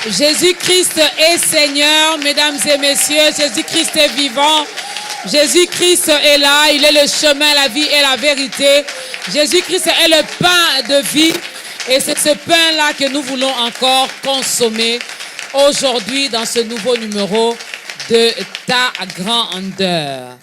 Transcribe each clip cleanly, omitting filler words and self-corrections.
Jésus-Christ est Seigneur, mesdames et messieurs. Jésus-Christ est vivant. Jésus-Christ est là. Il est le chemin, la vie et la vérité. Jésus-Christ est le pain de vie. Et c'est ce pain-là que nous voulons encore consommer aujourd'hui dans ce nouveau numéro de Ta Grandeur.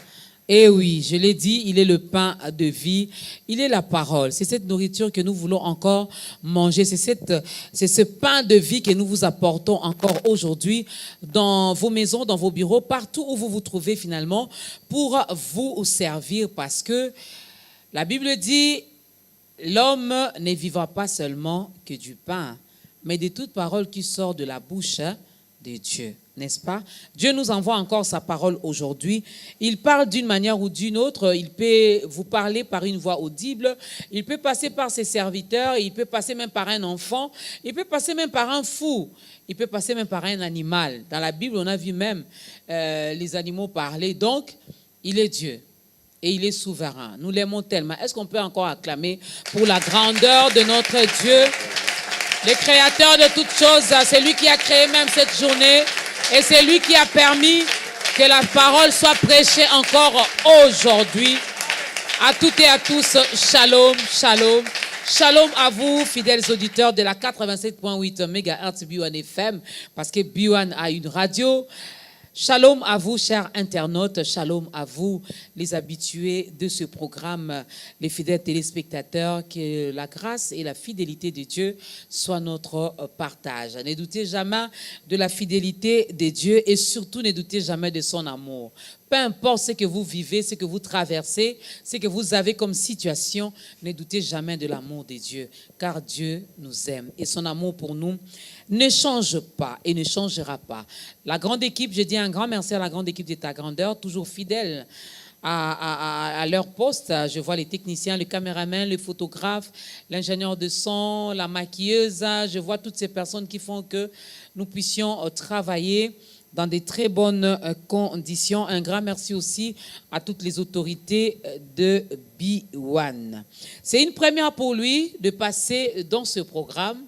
Et oui, je l'ai dit, il est le pain de vie, il est la parole. C'est cette nourriture que nous voulons encore manger. C'est ce pain de vie que nous vous apportons encore aujourd'hui dans vos maisons, dans vos bureaux, partout où vous vous trouvez finalement, pour vous servir. Parce que la Bible dit, l'homme ne vivra pas seulement que du pain, mais de toute parole qui sort de la bouche de Dieu. N'est-ce pas? Dieu nous envoie encore sa parole aujourd'hui. Il parle d'une manière ou d'une autre. Il peut vous parler par une voix audible. Il peut passer par ses serviteurs. Il peut passer même par un enfant. Il peut passer même par un fou. Il peut passer même par un animal. Dans la Bible, on a vu même les animaux parler. Donc, il est Dieu. Et il est souverain. Nous l'aimons tellement. Est-ce qu'on peut encore acclamer pour la grandeur de notre Dieu, le créateur de toutes choses? C'est lui qui a créé même cette journée. Et c'est lui qui a permis que la parole soit prêchée encore aujourd'hui. À toutes et à tous, shalom, shalom. Shalom à vous, fidèles auditeurs de la 87.8 MHz B1 FM, parce que B1 a une radio. Shalom à vous, chers internautes. Shalom à vous, les habitués de ce programme, les fidèles téléspectateurs. Que la grâce et la fidélité de Dieu soient notre partage. Ne doutez jamais de la fidélité de Dieu et surtout ne doutez jamais de son amour. Peu importe ce que vous vivez, ce que vous traversez, ce que vous avez comme situation, ne doutez jamais de l'amour de Dieu, car Dieu nous aime et son amour pour nous ne change pas et ne changera pas. La grande équipe, je dis un grand merci à la grande équipe de Ta Grandeur, toujours fidèle à leur poste. Je vois les techniciens, le caméraman, le photographe, l'ingénieur de son, la maquilleuse. Je vois toutes ces personnes qui font que nous puissions travailler dans de très bonnes conditions. Un grand merci aussi à toutes les autorités de B1. C'est une première pour lui de passer dans ce programme.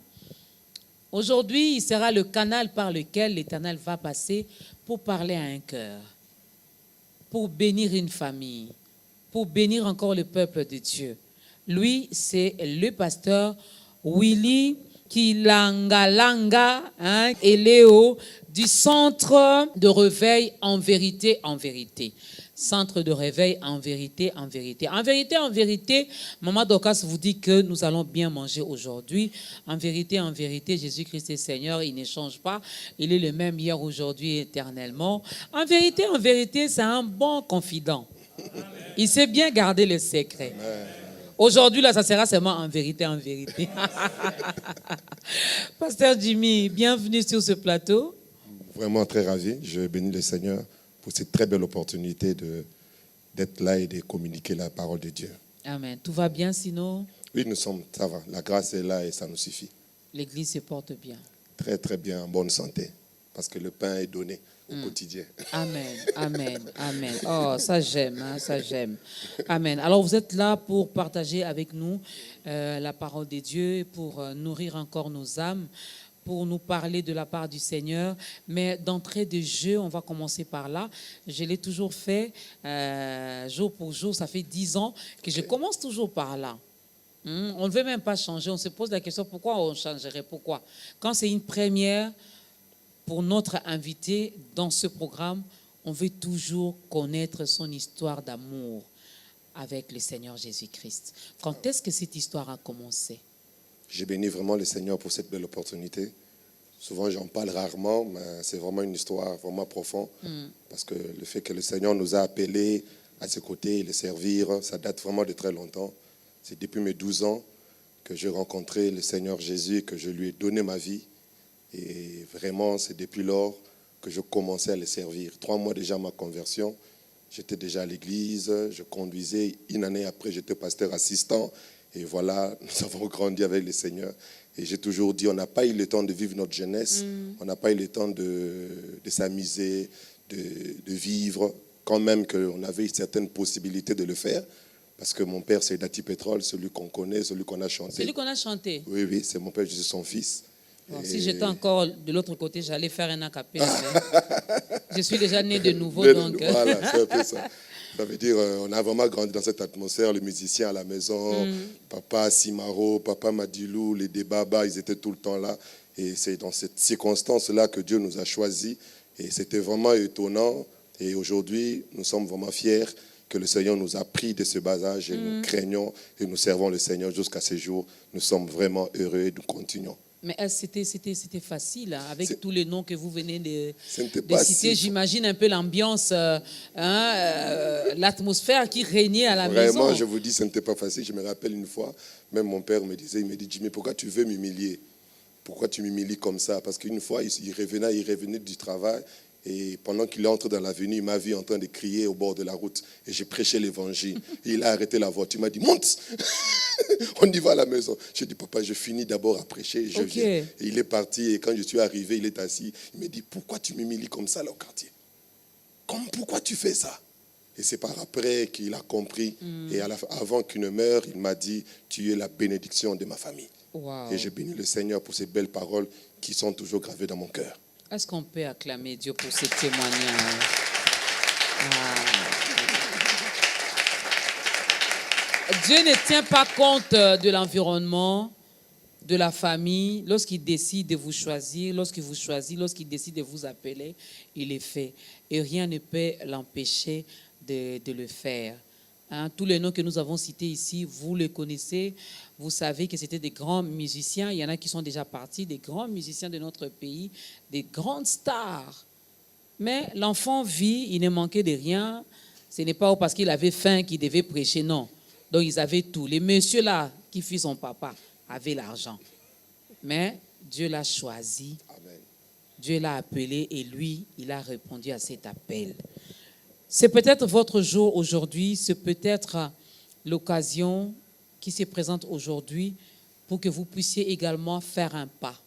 Aujourd'hui, il sera le canal par lequel l'Éternel va passer pour parler à un cœur, pour bénir une famille, pour bénir encore le peuple de Dieu. Lui, c'est le pasteur Willy Kilangalanga et Léo du Centre de Réveil en Vérité, en Vérité. Centre de réveil en vérité, en vérité. En vérité, en vérité, Maman Dorcas vous dit que nous allons bien manger aujourd'hui. En vérité, Jésus-Christ est Seigneur, il ne change pas. Il est le même hier, aujourd'hui, éternellement. En vérité, c'est un bon confident. Il sait bien garder les secrets. Aujourd'hui, là, ça sera seulement en vérité, en vérité. Pasteur Jimmy, bienvenue sur ce plateau. Vraiment très ravi. Je bénis le Seigneur pour cette très belle opportunité d'être là et de communiquer la parole de Dieu. Amen. Tout va bien sinon? Oui, ça va. La grâce est là et ça nous suffit. L'Église se porte bien? Très, très bien, en bonne santé. Parce que le pain est donné au quotidien. Amen, amen, amen. Oh, ça j'aime, hein, ça j'aime. Amen. Alors vous êtes là pour partager avec nous la parole de Dieu, pour nourrir encore nos âmes, pour nous parler de la part du Seigneur. Mais d'entrée de jeu, on va commencer par là. Je l'ai toujours fait jour pour jour. Ça fait 10 ans que je commence toujours par là. On ne veut même pas changer. On se pose la question, pourquoi on changerait? Pourquoi? Quand c'est une première pour notre invité dans ce programme, on veut toujours connaître son histoire d'amour avec le Seigneur Jésus-Christ. Quand est-ce que cette histoire a commencé? Je bénis vraiment le Seigneur pour cette belle opportunité. Souvent, j'en parle rarement, mais c'est vraiment une histoire vraiment profonde. Parce que le fait que le Seigneur nous a appelés à ses côtés, le servir, ça date vraiment de très longtemps. C'est depuis mes 12 ans que j'ai rencontré le Seigneur Jésus et que je lui ai donné ma vie. Et vraiment, c'est depuis lors que je commençais à le servir. 3 mois déjà à ma conversion, j'étais déjà à l'église, je conduisais. Une année après, j'étais pasteur assistant. Et voilà, nous avons grandi avec le Seigneur. Et j'ai toujours dit, on n'a pas eu le temps de vivre notre jeunesse. On n'a pas eu le temps de s'amuser, de vivre, quand même qu'on avait certaines possibilités de le faire. Parce que mon père, c'est Dati Pétrole, celui qu'on connaît, celui qu'on a chanté. Celui qu'on a chanté. Oui, c'est mon père, je suis son fils. Bon, si j'étais encore de l'autre côté, j'allais faire un acapella. Je suis déjà né de nouveau, donc. Voilà, c'est un peu ça. Ça veut dire, on a vraiment grandi dans cette atmosphère, les musiciens à la maison, papa Simaro, papa Madilou, les Debaba, ils étaient tout le temps là. Et c'est dans cette circonstance-là que Dieu nous a choisis. Et c'était vraiment étonnant. Et aujourd'hui, nous sommes vraiment fiers que le Seigneur nous a pris de ce bas âge et nous craignons et nous servons le Seigneur jusqu'à ce jour. Nous sommes vraiment heureux et nous continuons. Mais c'était facile, hein, avec tous les noms que vous venez de citer. Si j'imagine un peu l'ambiance, l'atmosphère qui régnait à la maison. Vraiment, je vous dis, ce n'était pas facile. Je me rappelle une fois, même mon père me disait, il me dit, Jimmy, pourquoi tu veux m'humilier? Pourquoi tu m'humilies comme ça? Parce qu'une fois, il revenait du travail. Et pendant qu'il entre dans l'avenue, il m'a vu en train de crier au bord de la route. Et j'ai prêché l'évangile. Et il a arrêté la voiture. Il m'a dit, monte. On y va à la maison. J'ai dit, papa, je finis d'abord à prêcher. Je viens. Et il est parti. Et quand je suis arrivé, il est assis. Il me dit, pourquoi tu m'humilies comme ça là au quartier? Pourquoi tu fais ça? Et c'est par après qu'il a compris. Et avant qu'il ne meure, il m'a dit, tu es la bénédiction de ma famille. Wow. Et j'ai béni le Seigneur pour ces belles paroles qui sont toujours gravées dans mon cœur. Est-ce qu'on peut acclamer Dieu pour ce témoignage? Dieu ne tient pas compte de l'environnement, de la famille. Lorsqu'il décide de vous choisir, lorsqu'il vous choisit, lorsqu'il décide de vous appeler, il est fait. Et rien ne peut l'empêcher de le faire. Hein, tous les noms que nous avons cités ici, vous les connaissez. Vous savez que c'était des grands musiciens. Il y en a qui sont déjà partis, des grands musiciens de notre pays, des grandes stars. Mais l'enfant vit, il ne manquait de rien. Ce n'est pas parce qu'il avait faim qu'il devait prêcher, non. Donc ils avaient tout. Les messieurs là, qui fut son papa, avaient l'argent. Mais Dieu l'a choisi. Amen. Dieu l'a appelé et lui, il a répondu à cet appel. C'est peut-être votre jour aujourd'hui, c'est peut-être l'occasion qui se présente aujourd'hui pour que vous puissiez également faire un pas.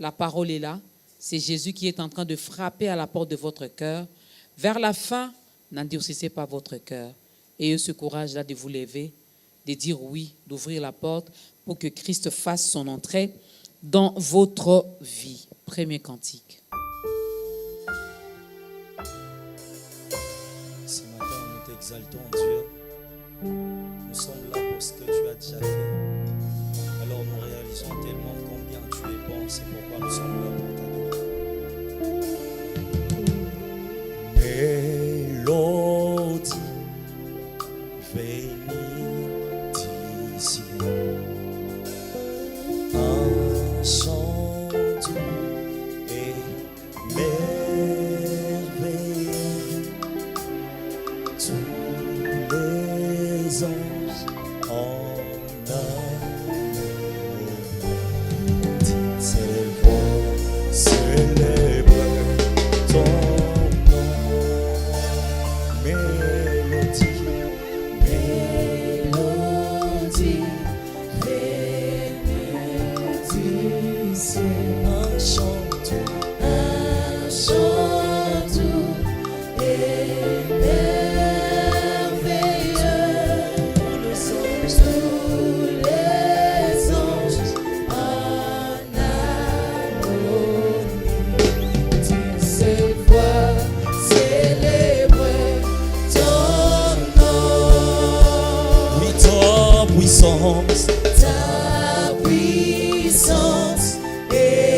La parole est là, c'est Jésus qui est en train de frapper à la porte de votre cœur. Vers la fin, n'endurcissez pas votre cœur. Ayez ce courage-là de vous lever, de dire oui, d'ouvrir la porte pour que Christ fasse son entrée dans votre vie. Premier cantique. Ce matin, nous t'exaltons, Dieu. Nous sommes là pour ce que tu as déjà fait. Alors nous réalisons tellement combien tu es bon. C'est pourquoi nous sommes là pour t'adorer. Mélodie, bénédiction. Un chant doux et merveilleux. Tous les anges en amour. C'est bon, célèbre ton nom. Mélodie, mélodie, bénédiction. Un chant doux et ta puissance est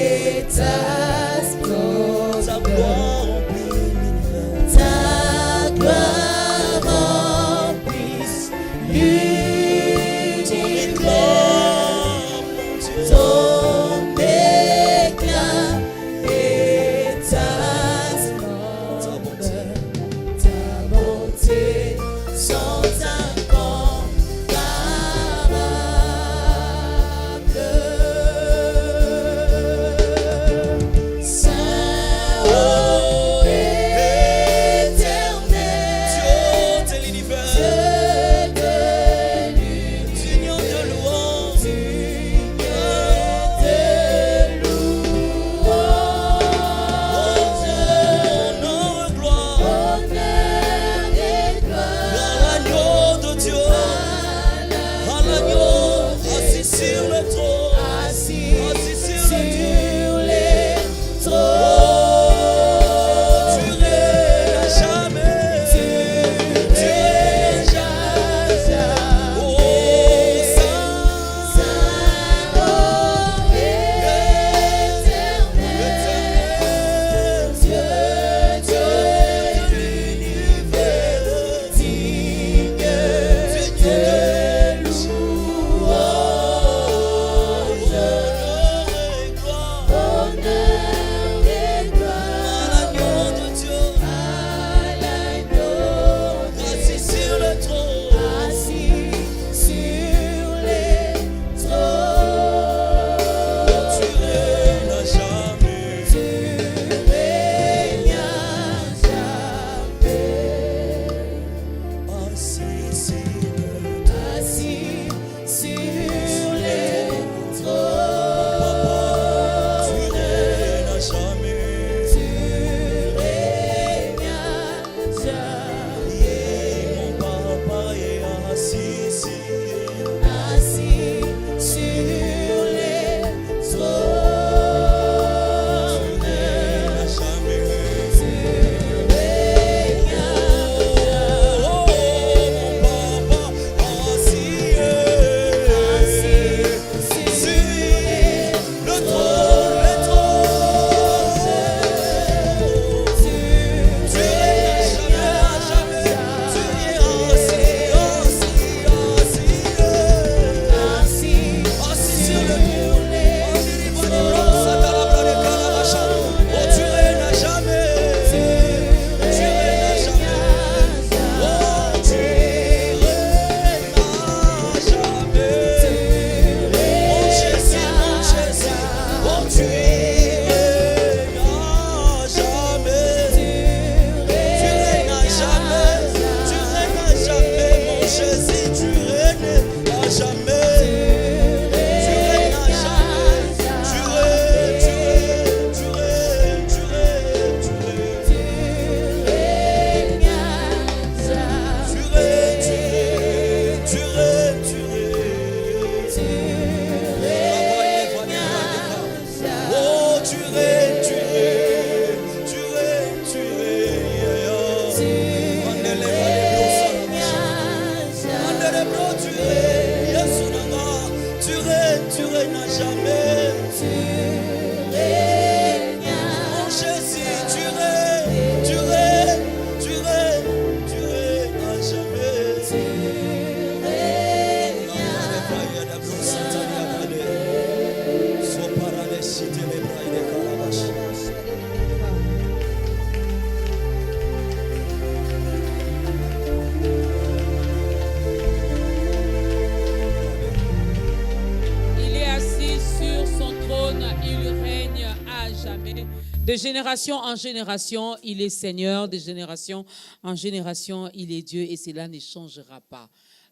jamais. De génération en génération, il est Seigneur. De génération en génération, il est Dieu et cela ne changera pas.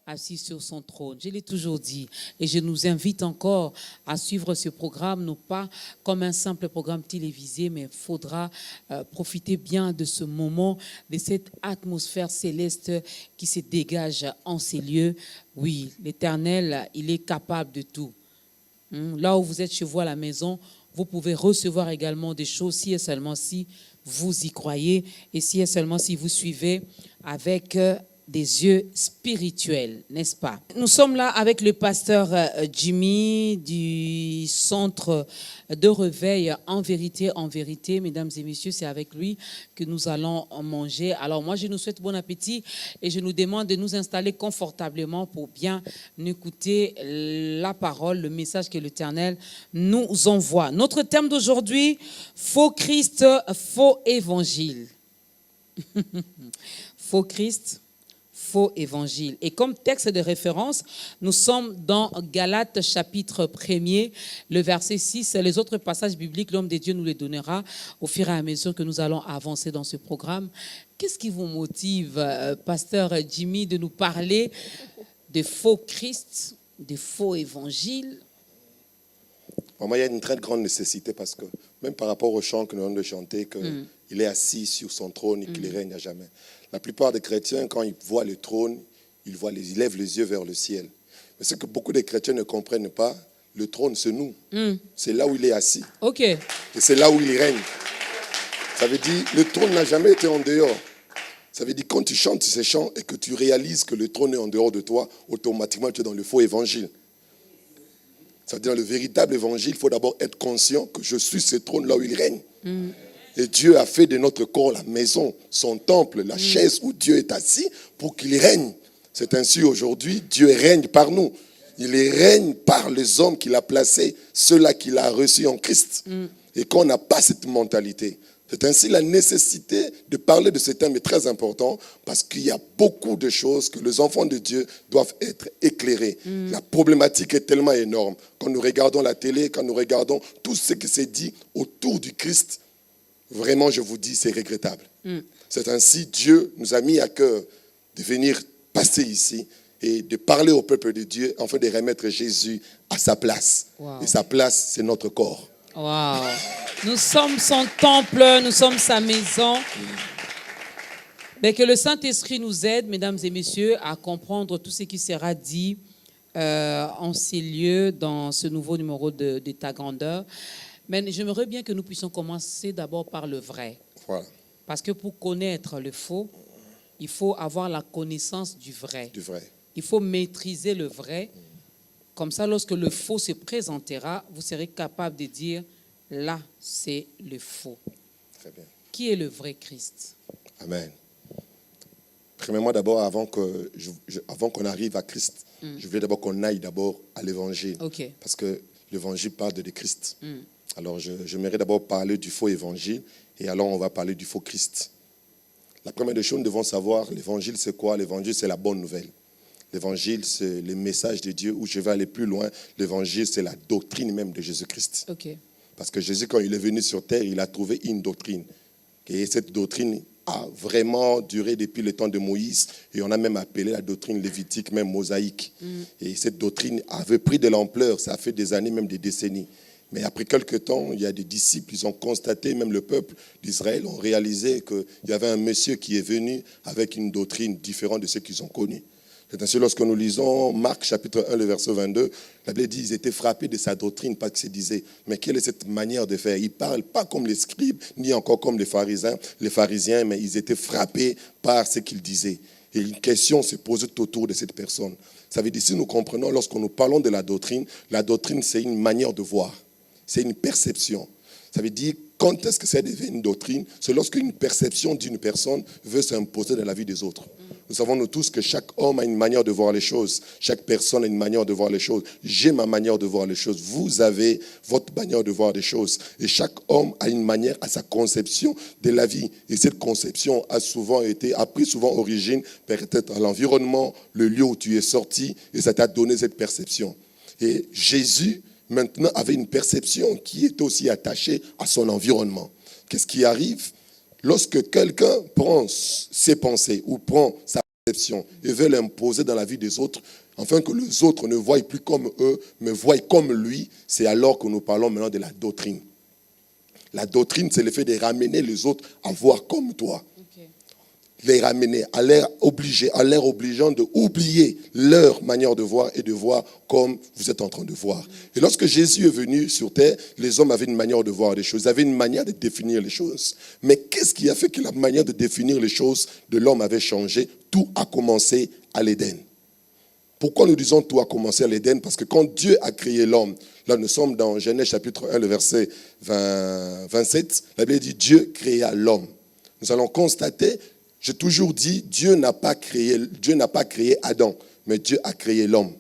Assis sur son trône. Je l'ai toujours dit et je nous invite encore à suivre ce programme, non pas comme un simple programme télévisé, mais il faudra profiter bien de ce moment, de cette atmosphère céleste qui se dégage en ces lieux. Oui, l'Éternel, il est capable de tout. Là où vous êtes chez vous à la maison, vous pouvez recevoir également des choses si et seulement si vous y croyez et si et seulement si vous suivez avec des yeux spirituels, n'est-ce pas? Nous sommes là avec le pasteur Jimmy du centre de réveil En Vérité, mesdames et messieurs, c'est avec lui que nous allons manger. Alors moi, je nous souhaite bon appétit et je nous demande de nous installer confortablement pour bien écouter la parole, le message que l'Éternel nous envoie. Notre thème d'aujourd'hui, faux Christ, faux évangile. Faux Christ, faux évangile. Et comme texte de référence, nous sommes dans Galates chapitre 1er, le verset 6. Les autres passages bibliques, l'homme de Dieu nous les donnera au fur et à mesure que nous allons avancer dans ce programme. Qu'est-ce qui vous motive, pasteur Jimmy, de nous parler de faux Christ, de faux évangile? Moi, il y a une très grande nécessité parce que même par rapport au chant que nous venons de chanter, qu'il est assis sur son trône et qu'il règne à jamais. La plupart des chrétiens, quand ils voient le trône, ils lèvent les yeux vers le ciel. Mais ce que beaucoup de chrétiens ne comprennent pas, le trône, c'est nous. C'est là où il est assis. Ok. Et c'est là où il règne. Ça veut dire, le trône n'a jamais été en dehors. Ça veut dire, quand tu chantes ces chants et que tu réalises que le trône est en dehors de toi, automatiquement, tu es dans le faux évangile. Ça veut dire, dans le véritable évangile, il faut d'abord être conscient que je suis ce trône là où il règne. Et Dieu a fait de notre corps la maison, son temple, la chaise où Dieu est assis pour qu'il règne. C'est ainsi aujourd'hui, Dieu règne par nous. Il règne par les hommes qu'il a placés, ceux-là qu'il a reçus en Christ. Et qu'on n'a pas cette mentalité. C'est ainsi la nécessité de parler de ce thème est très important parce qu'il y a beaucoup de choses que les enfants de Dieu doivent être éclairés. La problématique est tellement énorme. Quand nous regardons la télé, quand nous regardons tout ce qui s'est dit autour du Christ, vraiment, je vous dis, c'est regrettable. C'est ainsi, Dieu nous a mis à cœur de venir passer ici et de parler au peuple de Dieu, afin de remettre Jésus à sa place. Wow. Et sa place, c'est notre corps. Wow. Nous sommes son temple, nous sommes sa maison. Mais que le Saint-Esprit nous aide, mesdames et messieurs, à comprendre tout ce qui sera dit en ces lieux, dans ce nouveau numéro de Ta Grandeur. Mais j'aimerais bien que nous puissions commencer d'abord par le vrai. Voilà. Parce que pour connaître le faux, il faut avoir la connaissance du vrai. Du vrai. Il faut maîtriser le vrai. Comme ça, lorsque le faux se présentera, vous serez capable de dire, là, c'est le faux. Très bien. Qui est le vrai Christ? Amen. Premièrement, d'abord, avant qu'on arrive à Christ, je veux d'abord qu'on aille d'abord à l'évangile. Okay. Parce que l'évangile parle de Christ. Alors, j'aimerais d'abord parler du faux évangile et alors on va parler du faux Christ. La première des choses, nous devons savoir, l'évangile, c'est quoi? L'évangile, c'est la bonne nouvelle. L'évangile, c'est le message de Dieu où je vais aller plus loin. L'évangile, c'est la doctrine même de Jésus-Christ. Okay. Parce que Jésus, quand il est venu sur terre, il a trouvé une doctrine. Et cette doctrine a vraiment duré depuis le temps de Moïse. Et on a même appelé la doctrine lévitique, même mosaïque. Et cette doctrine avait pris de l'ampleur. Ça a fait des années, même des décennies. Mais après quelques temps, il y a des disciples, ils ont constaté, même le peuple d'Israël ont réalisé qu'il y avait un monsieur qui est venu avec une doctrine différente de ce qu'ils ont connu. C'est ainsi, lorsque nous lisons Marc chapitre 1, le verset 22, la Bible dit qu'ils étaient frappés de sa doctrine parce qu'ils se disaient, mais quelle est cette manière de faire? Ils ne parlent pas comme les scribes, ni encore comme les pharisiens, mais ils étaient frappés par ce qu'ils disaient. Et une question se posait autour de cette personne. Ça veut dire, si nous comprenons, lorsque nous parlons de la doctrine, c'est une manière de voir, c'est une perception. Ça veut dire, quand est-ce que ça devient une doctrine? C'est lorsqu'une perception d'une personne veut s'imposer dans la vie des autres. Nous savons nous tous que chaque homme a une manière de voir les choses. Chaque personne a une manière de voir les choses. J'ai ma manière de voir les choses. Vous avez votre manière de voir les choses. Et chaque homme a une manière à sa conception de la vie. Et cette conception a pris souvent origine peut-être à l'environnement, le lieu où tu es sorti, et ça t'a donné cette perception. Et Jésus maintenant avait une perception qui était aussi attachée à son environnement. Qu'est-ce qui arrive? Lorsque quelqu'un prend ses pensées ou prend sa perception et veut l'imposer dans la vie des autres, afin que les autres ne voient plus comme eux, mais voient comme lui, c'est alors que nous parlons maintenant de la doctrine. La doctrine, c'est le fait de ramener les autres à voir comme toi. Les ramener, à l'air obligeant d'oublier leur manière de voir et de voir comme vous êtes en train de voir. Et lorsque Jésus est venu sur terre, les hommes avaient une manière de voir les choses, ils avaient une manière de définir les choses. Mais qu'est-ce qui a fait que la manière de définir les choses de l'homme avait changé? Tout a commencé à l'Éden. Pourquoi nous disons tout a commencé à l'Éden? Parce que quand Dieu a créé l'homme, là nous sommes dans Genèse chapitre 1, le verset 27, la Bible dit Dieu créa l'homme. Nous allons constater, j'ai toujours dit, Dieu n'a pas créé Adam, mais Dieu a créé l'homme.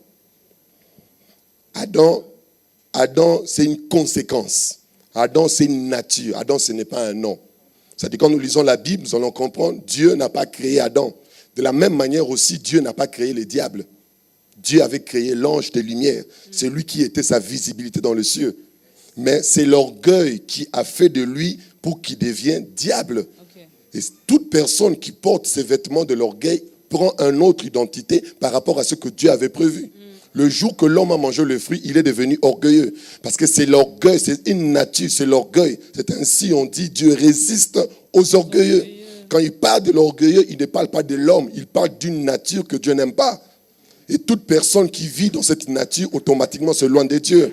Adam, c'est une conséquence. Adam, c'est une nature. Adam, ce n'est pas un nom. C'est-à-dire, quand nous lisons la Bible, nous allons comprendre, Dieu n'a pas créé Adam. De la même manière aussi, Dieu n'a pas créé les diables. Dieu avait créé l'ange de lumière. C'est lui qui était sa visibilité dans le ciel. Mais c'est l'orgueil qui a fait de lui pour qu'il devienne diable. Et toute personne qui porte ces vêtements de l'orgueil prend une autre identité par rapport à ce que Dieu avait prévu. Le jour que l'homme a mangé le fruit, il est devenu orgueilleux. Parce que c'est l'orgueil, c'est une nature, c'est l'orgueil. C'est ainsi on dit Dieu résiste aux orgueilleux. Quand il parle de l'orgueilleux, il ne parle pas de l'homme, il parle d'une nature que Dieu n'aime pas. Et toute personne qui vit dans cette nature, automatiquement se loin de Dieu.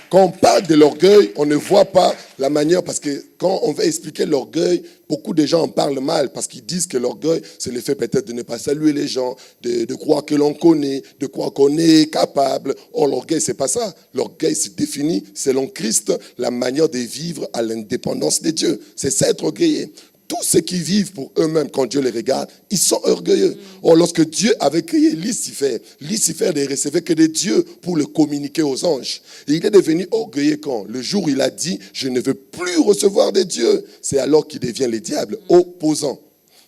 Quand on parle de l'orgueil, on ne voit pas la manière, parce que quand on veut expliquer l'orgueil, beaucoup de gens en parlent mal, parce qu'ils disent que l'orgueil, c'est le fait peut-être de ne pas saluer les gens, de croire que l'on connaît, de croire qu'on est capable. Or, l'orgueil, c'est pas ça. L'orgueil se définit, selon Christ, la manière de vivre à l'indépendance de Dieu. C'est ça être orgueilleux. Tous ceux qui vivent pour eux-mêmes, quand Dieu les regarde, ils sont orgueilleux. Or, lorsque Dieu avait créé Lucifer ne recevait que de Dieu pour le communiquer aux anges. Et il est devenu orgueilleux quand? Le jour où il a dit, je ne veux plus recevoir de Dieu. C'est alors qu'il devient le diable, opposant.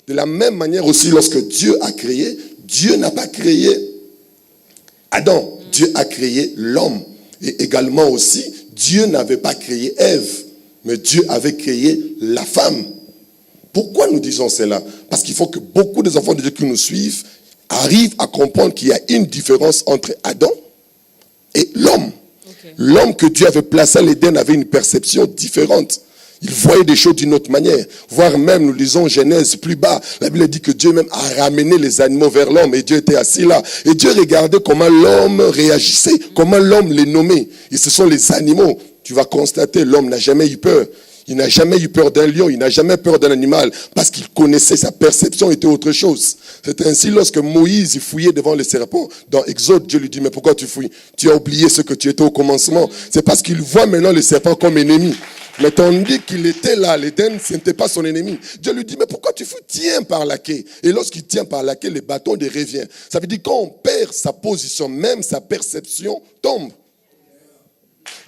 De la même manière aussi, lorsque Dieu a créé, Dieu n'a pas créé Adam. Dieu a créé l'homme. Et également aussi, Dieu n'avait pas créé Ève, mais Dieu avait créé la femme. Pourquoi nous disons cela? Parce qu'il faut que beaucoup des enfants de Dieu qui nous suivent arrivent à comprendre qu'il y a une différence entre Adam et l'homme. L'homme que Dieu avait placé à l'Éden avait une perception différente. Il voyait des choses d'une autre manière. Voire même, nous lisons Genèse plus bas, la Bible dit que Dieu même a ramené les animaux vers l'homme et Dieu était assis là. Et Dieu regardait comment l'homme réagissait, comment l'homme les nommait. Et ce sont les animaux. Tu vas constater, l'homme n'a jamais eu peur. Il n'a jamais eu peur d'un lion, il n'a jamais peur d'un animal, parce qu'il connaissait, sa perception était autre chose. C'est ainsi lorsque Moïse fouillait devant le serpent, dans Exode, Dieu lui dit, mais pourquoi tu fouilles? Tu as oublié ce que tu étais au commencement. C'est parce qu'il voit maintenant le serpent comme ennemi. Mais tandis qu'il était là, l'Éden, ce n'était pas son ennemi. Dieu lui dit, mais pourquoi tu fouilles? Tiens par la quai. Et lorsqu'il tient par la quai, le bâton de revient. Ça veut dire quand on perd sa position, même sa perception tombe.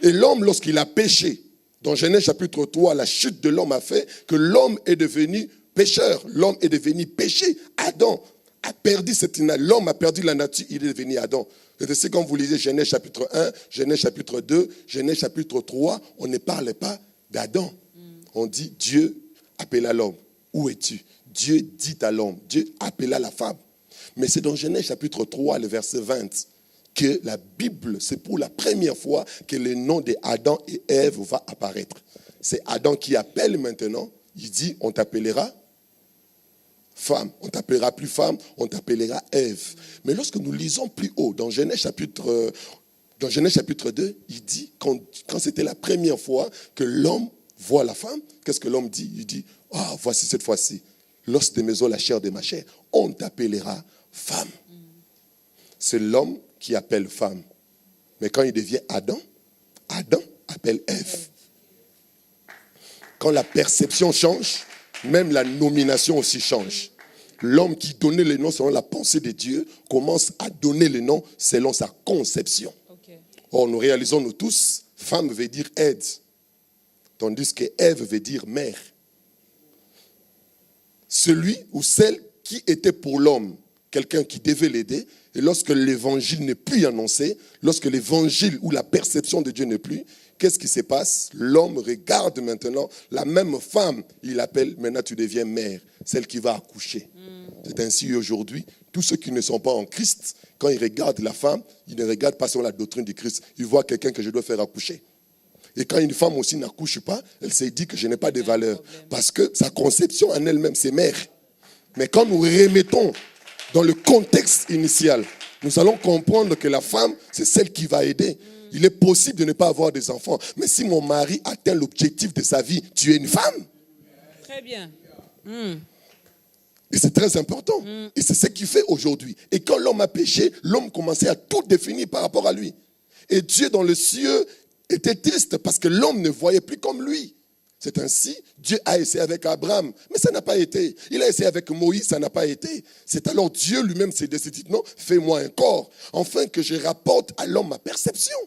Et l'homme, lorsqu'il a péché, dans Genèse chapitre 3, la chute de l'homme a fait que l'homme est devenu pécheur. L'homme est devenu péché. Adam a perdu l'homme a perdu la nature, il est devenu Adam. Et c'est quand vous lisez Genèse chapitre 1, Genèse chapitre 2, Genèse chapitre 3, on ne parle pas d'Adam. On dit Dieu appela l'homme. Où es-tu? Dieu dit à l'homme. Dieu appela la femme. Mais c'est dans Genèse chapitre 3, le verset 20, que la Bible, c'est pour la première fois que le nom d'Adam et Ève va apparaître. C'est Adam qui appelle maintenant. Il dit, on t'appellera femme. On t'appellera plus femme, on t'appellera Ève. Mais lorsque nous lisons plus haut, dans Genèse chapitre 2, il dit, quand c'était la première fois que l'homme voit la femme, qu'est-ce que l'homme dit? Il dit, voici cette fois-ci, l'os de mes os, la chair de ma chair, on t'appellera femme. C'est l'homme qui appelle femme. Mais quand il devient Adam, Adam appelle Ève. Quand la perception change, même la nomination aussi change. L'homme qui donnait le nom selon la pensée de Dieu commence à donner le nom selon sa conception. Or, nous réalisons nous tous, femme veut dire aide, tandis que Ève veut dire mère. Celui ou celle qui était pour l'homme, quelqu'un qui devait l'aider. Et lorsque l'évangile n'est plus annoncé, lorsque l'évangile ou la perception de Dieu n'est plus, qu'est-ce qui se passe? L'homme regarde maintenant la même femme, il l'appelle, maintenant tu deviens mère, celle qui va accoucher. C'est ainsi aujourd'hui, tous ceux qui ne sont pas en Christ, quand ils regardent la femme, ils ne regardent pas selon la doctrine du Christ. Ils voient quelqu'un que je dois faire accoucher. Et quand une femme aussi n'accouche pas, elle s'est dit que je n'ai pas de valeur. Parce que sa conception en elle-même, c'est mère. Mais quand nous remettons dans le contexte initial, nous allons comprendre que la femme, c'est celle qui va aider. Il est possible de ne pas avoir des enfants. Mais si mon mari atteint l'objectif de sa vie, tu es une femme. Très bien. Et c'est très important. Et c'est ce qu'il fait aujourd'hui. Et quand l'homme a péché, l'homme commençait à tout définir par rapport à lui. Et Dieu dans le ciel était triste parce que l'homme ne voyait plus comme lui. C'est ainsi, Dieu a essayé avec Abraham, mais ça n'a pas été. Il a essayé avec Moïse, ça n'a pas été. C'est alors Dieu lui-même s'est décidé, non, fais-moi un corps, afin que je rapporte à l'homme ma perception.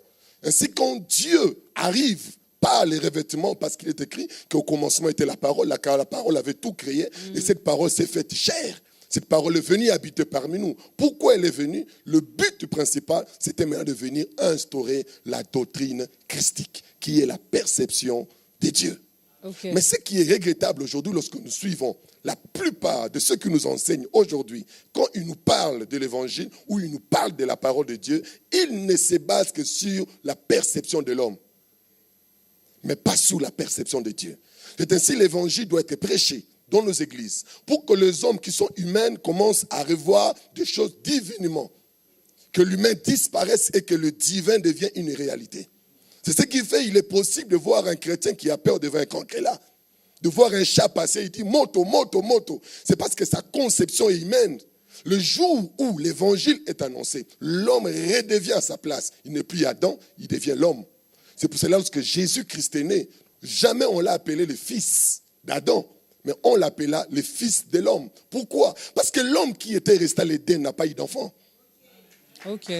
Ainsi, quand Dieu arrive par les revêtements, parce qu'il est écrit qu'au commencement était la parole, car la parole avait tout créé, et cette parole s'est faite chair. Cette parole est venue habiter parmi nous. Pourquoi elle est venue? Le but principal, c'était maintenant de venir instaurer la doctrine christique, qui est la perception de Dieu. Okay. Mais ce qui est regrettable aujourd'hui, lorsque nous suivons la plupart de ceux qui nous enseignent aujourd'hui, quand ils nous parlent de l'évangile ou ils nous parlent de la parole de Dieu, ils ne se basent que sur la perception de l'homme, mais pas sur la perception de Dieu. C'est ainsi l'évangile doit être prêché dans nos églises pour que les hommes qui sont humains commencent à revoir des choses divinement, que l'humain disparaisse et que le divin devienne une réalité. C'est ce qui fait, il est possible de voir un chrétien qui a peur devant un cancréla, de voir un chat passer, il dit moto, moto, moto. C'est parce que sa conception est humaine. Le jour où l'évangile est annoncé, l'homme redevient à sa place. Il n'est plus Adam, il devient l'homme. C'est pour cela que Jésus-Christ est né. Jamais on l'a appelé le fils d'Adam, mais on l'appela le fils de l'homme. Pourquoi? Parce que l'homme qui était resté à l'Éden n'a pas eu d'enfant. Ok.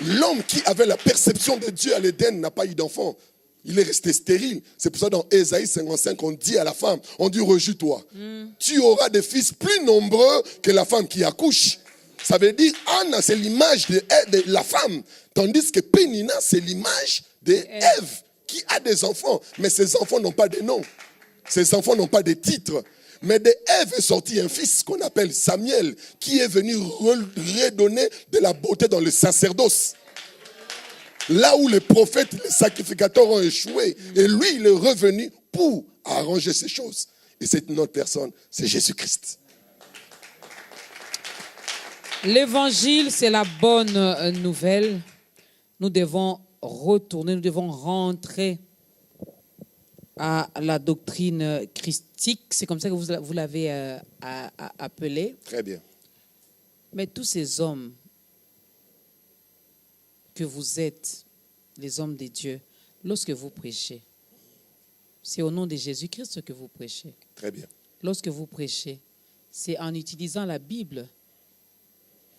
L'homme qui avait la perception de Dieu à l'Éden n'a pas eu d'enfant. Il est resté stérile. C'est pour ça que dans Ésaïe 55, on dit à la femme, on dit rejouis-toi. Tu auras des fils plus nombreux que la femme qui accouche. Ça veut dire, Anna, c'est l'image de la femme. Tandis que Pénina, c'est l'image d'Ève qui a des enfants. Mais ces enfants n'ont pas de nom. Ces enfants n'ont pas de titre. Mais d'Ève est sorti un fils qu'on appelle Samuel, qui est venu redonner de la beauté dans le sacerdoce. Là où les prophètes, les sacrificateurs ont échoué. Et lui, il est revenu pour arranger ces choses. Et cette autre personne, c'est Jésus-Christ. L'évangile, c'est la bonne nouvelle. Nous devons retourner, nous devons rentrer à la doctrine christique. C'est comme ça que vous l'avez appelé. Très bien. Mais tous ces hommes que vous êtes, les hommes de Dieu, lorsque vous prêchez, c'est au nom de Jésus-Christ que vous prêchez. Très bien. Lorsque vous prêchez, c'est en utilisant la Bible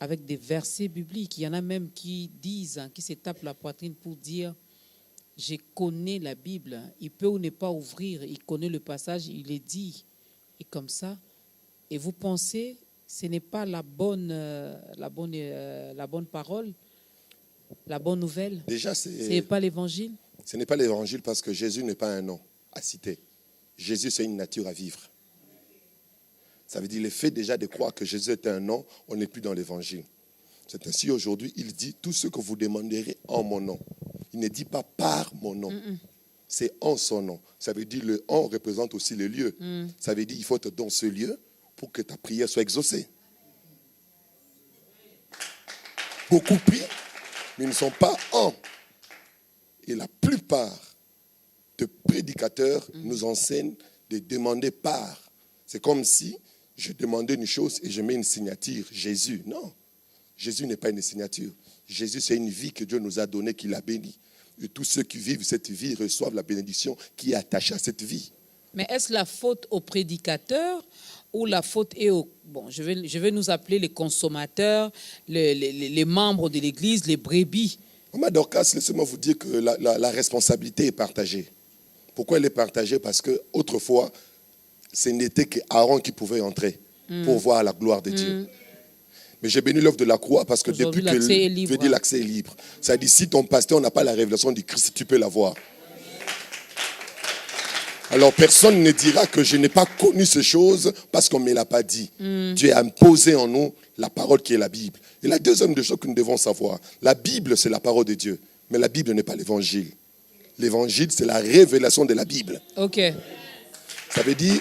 avec des versets bibliques. Il y en a même qui disent, qui se tapent la poitrine pour dire « Je connais la Bible ». Il peut ou ne pas ouvrir, il connaît le passage, il est dit. Et comme ça, et vous pensez, ce n'est pas la bonne parole, la bonne nouvelle. Déjà, ce n'est pas l'évangile. Ce n'est pas l'évangile parce que Jésus n'est pas un nom à citer. Jésus, c'est une nature à vivre. Ça veut dire le fait déjà de croire que Jésus est un nom, on n'est plus dans l'évangile. C'est ainsi aujourd'hui, il dit tout ce que vous demanderez en mon nom. Il ne dit pas par mon nom. C'est en son nom. Ça veut dire le en représente aussi le lieu. Ça veut dire il faut être dans ce lieu pour que ta prière soit exaucée. Beaucoup prient, mais ils ne sont pas en. Et la plupart de prédicateurs nous enseignent de demander par. C'est comme si je demandais une chose et je mets une signature. Jésus, non. Jésus n'est pas une signature. Jésus, c'est une vie que Dieu nous a donnée, qu'il a bénie. Et tous ceux qui vivent cette vie reçoivent la bénédiction qui est attachée à cette vie. Mais est-ce la faute aux prédicateurs ou la faute est aux... Bon, je vais nous appeler les consommateurs, les membres de l'Église, les brebis. Maman Dorcas, laissez-moi vous dire que la responsabilité est partagée. Pourquoi elle est partagée? Parce qu'autrefois, ce n'était qu'Aaron qui pouvait entrer. pour voir la gloire de Dieu. Mais j'ai béni l'œuvre de la croix parce que Aujourd'hui, depuis que l'accès est libre. je veux dire l'accès est libre. Ça dit, si ton pasteur n'a pas la révélation du Christ, tu peux l'avoir. Alors personne ne dira que je n'ai pas connu ces choses parce qu'on ne me l'a pas dit. Dieu a imposé en nous la parole qui est la Bible. Et la deuxième des choses que nous devons savoir, la Bible c'est la parole de Dieu, mais la Bible n'est pas l'évangile. L'évangile c'est la révélation de la Bible. Ok. Ça veut dire,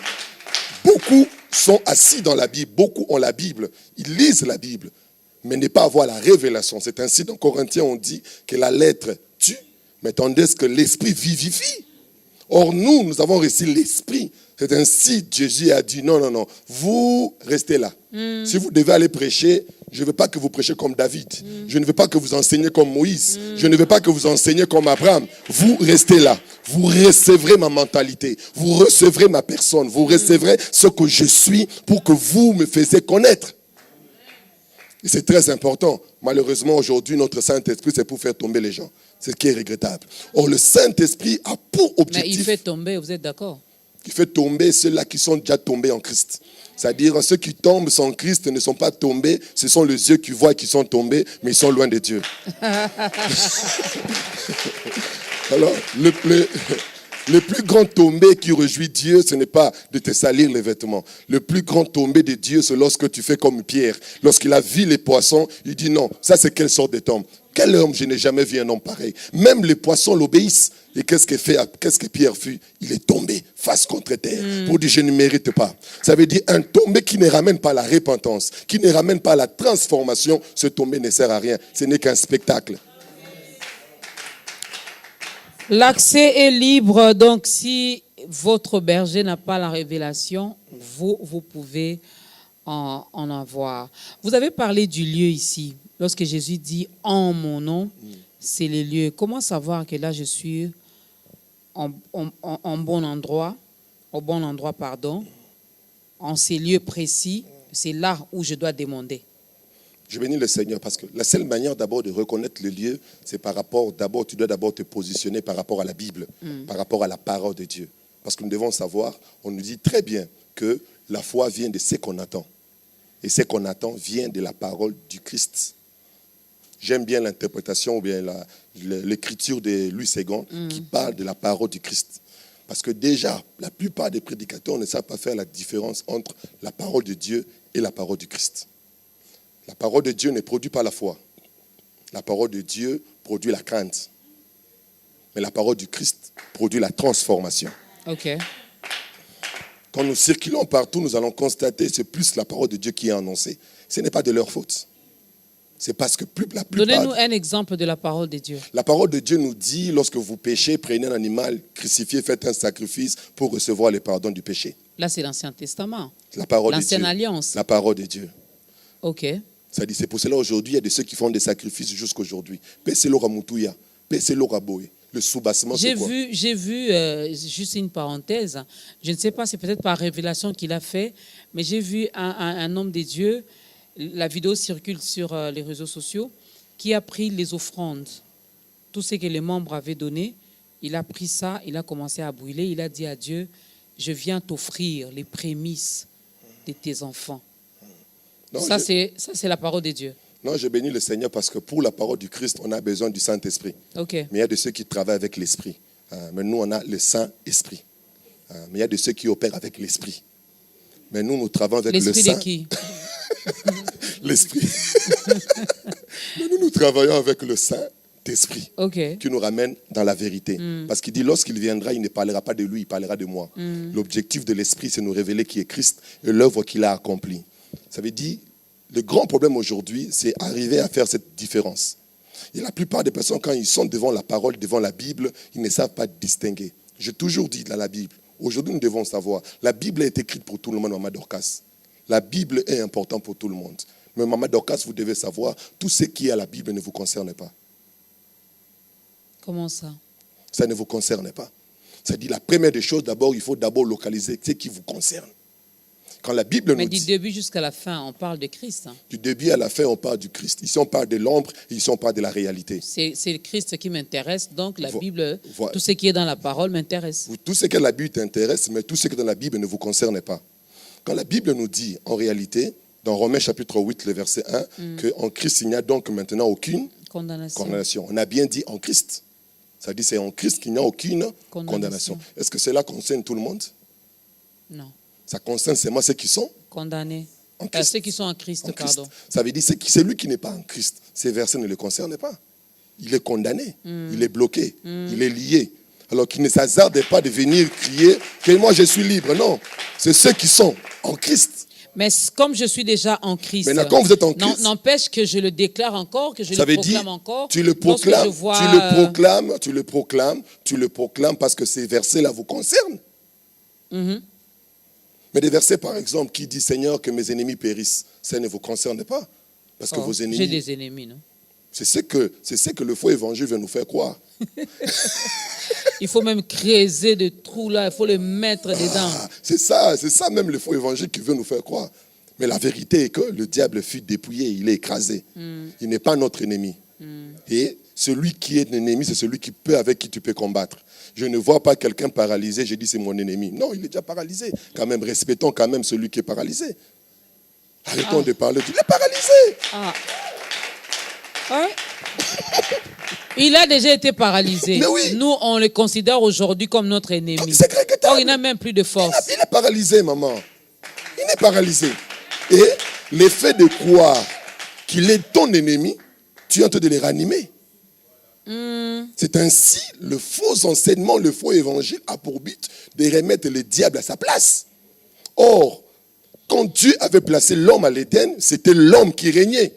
beaucoup sont assis dans la Bible, beaucoup ont la Bible, ils lisent la Bible, mais ne pas avoir la révélation. C'est ainsi dans Corinthiens on dit que la lettre tue, mais tandis que l'esprit vivifie. Or nous avons reçu l'esprit. C'est ainsi Jésus a dit non, vous restez là. Si vous devez aller prêcher, je ne veux pas que vous prêchiez comme David. Je ne veux pas que vous enseignez comme Moïse. Je ne veux pas que vous enseignez comme Abraham. Vous restez là. Vous recevrez ma mentalité. Vous recevrez ma personne. Vous recevrez ce que je suis pour que vous me fassiez connaître. Et c'est très important. Malheureusement, aujourd'hui, notre Saint-Esprit, c'est pour faire tomber les gens. C'est ce qui est regrettable. Or, le Saint-Esprit a pour objectif... Mais il fait tomber, vous êtes d'accord? Il fait tomber ceux-là qui sont déjà tombés en Christ. C'est-à-dire, ceux qui tombent sans Christ ne sont pas tombés. Ce sont les yeux qui voient qu'ils sont tombés, mais ils sont loin de Dieu. Alors, le plus grand tombé qui réjouit Dieu, ce n'est pas de te salir les vêtements. Le plus grand tombé de Dieu, c'est lorsque tu fais comme Pierre. Lorsqu'il a vu les poissons, il dit non, ça c'est quelle sorte de tombe? Quel homme, je n'ai jamais vu un homme pareil. Même les poissons l'obéissent. Et qu'est-ce que Pierre fit? Il est tombé face contre terre pour dire je ne mérite pas. Ça veut dire un tombé qui ne ramène pas la repentance, qui ne ramène pas la transformation. Ce tombé ne sert à rien. Ce n'est qu'un spectacle. L'accès est libre, donc si votre berger n'a pas la révélation, vous pouvez en avoir. Vous avez parlé du lieu ici. Lorsque Jésus dit « en mon nom », c'est les lieux. Comment savoir que là je suis en bon endroit, au bon endroit, en ces lieux précis, c'est là où je dois demander. Je bénis le Seigneur parce que la seule manière d'abord de reconnaître le lieu, c'est par rapport, tu dois d'abord te positionner par rapport à la Bible, par rapport à la parole de Dieu. Parce que nous devons savoir, on nous dit très bien que la foi vient de ce qu'on attend. Et ce qu'on attend vient de la parole du Christ. J'aime bien l'interprétation ou bien l'écriture de Louis II qui parle de la parole du Christ. Parce que déjà, la plupart des prédicateurs ne savent pas faire la différence entre la parole de Dieu et la parole du Christ. La parole de Dieu ne produit pas la foi. La parole de Dieu produit la crainte. Mais la parole du Christ produit la transformation. Ok. Quand nous circulons partout, nous allons constater que c'est plus la parole de Dieu qui est annoncée. Ce n'est pas de leur faute. C'est parce que la plupart... Donnez-nous un exemple de la parole de Dieu. La parole de Dieu nous dit, lorsque vous péchez, prenez un animal, crucifiez, faites un sacrifice pour recevoir le pardon du péché. Là, c'est l'Ancien Testament. La parole de Dieu. L'Ancienne Alliance. La parole de Dieu. Ok. Ça dit, c'est pour cela aujourd'hui, il y a de ceux qui font des sacrifices jusqu'à aujourd'hui. Peselo Ramutouya, Peselo Raboé. Le soubassement, c'est quoi? J'ai vu, juste une parenthèse, je ne sais pas, c'est peut-être par révélation qu'il a fait, mais j'ai vu un homme de Dieu, la vidéo circule sur les réseaux sociaux, qui a pris les offrandes, tout ce que les membres avaient donné, il a pris ça, il a commencé à brûler, il a dit à Dieu, je viens t'offrir les prémices de tes enfants. Non, ça, c'est la parole de Dieu. Non, je bénis le Seigneur parce que pour la parole du Christ, on a besoin du Saint-Esprit. Okay. Mais il y a de ceux qui travaillent avec l'Esprit. Mais nous, on a le Saint-Esprit. Mais il y a de ceux qui opèrent avec l'Esprit. Mais nous travaillons avec le Saint. L'Esprit de qui? L'Esprit. Mais nous travaillons avec le Saint-Esprit. Okay. Qui nous ramène dans la vérité. Parce qu'il dit, lorsqu'il viendra, il ne parlera pas de lui, il parlera de moi. L'objectif de l'Esprit, c'est nous révéler qui est Christ et l'œuvre qu'il a accomplie. Ça veut dire, le grand problème aujourd'hui, c'est arriver à faire cette différence. Et la plupart des personnes, quand ils sont devant la parole, devant la Bible, ils ne savent pas distinguer. J'ai toujours dit dans la Bible, aujourd'hui nous devons savoir, la Bible est écrite pour tout le monde, Maman Dorcas. La Bible est importante pour tout le monde. Mais Maman Dorcas, vous devez savoir, tout ce qui est à la Bible ne vous concerne pas. Comment ça? Ça ne vous concerne pas. Ça dit, la première des choses, d'abord, il faut d'abord localiser ce qui vous concerne. Quand la Bible Mais nous dit... du début jusqu'à la fin, on parle de Christ. Hein. Du début à la fin, on parle du Christ. Ici, on parle de l'ombre, et ici, on parle de la réalité. C'est le Christ qui m'intéresse, donc la Bible, tout ce qui est dans la parole m'intéresse. Tout ce que la Bible t'intéresse, mais tout ce qui est dans la Bible ne vous concerne pas. Quand la Bible nous dit, en réalité, dans Romains chapitre 8, le verset 1, qu'en Christ, il n'y a donc maintenant aucune condamnation. On a bien dit en Christ. Ça dit c'est en Christ qu'il n'y a aucune condamnation. Est-ce que cela concerne tout le monde? Non. Ça concerne seulement ceux qui sont condamnés. En Christ. Ceux qui sont en Christ, pardon. Ça veut dire que celui qui n'est pas en Christ, ces versets ne le concernent pas. Il est condamné, il est bloqué, il est lié. Alors qu'il ne s'hasarde pas de venir crier que moi je suis libre. Non, c'est ceux qui sont en Christ. Mais comme je suis déjà en Christ, maintenant, quand vous êtes en Christ, n'empêche que je le déclare encore, que je le proclame encore. Tu le proclames, tu le proclames parce que ces versets-là vous concernent. Mais des versets, par exemple, qui disent Seigneur, que mes ennemis périssent, ça ne vous concerne pas. Parce que vos ennemis. J'ai des ennemis, non? C'est ce que le faux évangile veut nous faire croire. Il faut même creuser des trous là, il faut les mettre dedans. C'est ça même le faux évangile qui veut nous faire croire. Mais la vérité est que le diable fut dépouillé, il est écrasé. Il n'est pas notre ennemi. Et celui qui est l'ennemi, c'est celui avec qui tu peux combattre. Je ne vois pas quelqu'un paralysé, je dis c'est mon ennemi. Non, il est déjà paralysé. Quand même, respectons quand même celui qui est paralysé. Arrêtons de parler. Il est paralysé. Ouais. Il a déjà été paralysé. Mais oui. Nous, on le considère aujourd'hui comme notre ennemi. Or, il n'a même plus de force. Il est paralysé, maman. Il est paralysé. Et l'effet de croire qu'il est ton ennemi, tu es en train de les ranimer. C'est ainsi, le faux enseignement, le faux évangile a pour but de remettre le diable à sa place. Or, quand Dieu avait placé l'homme à l'Éden, c'était l'homme qui régnait.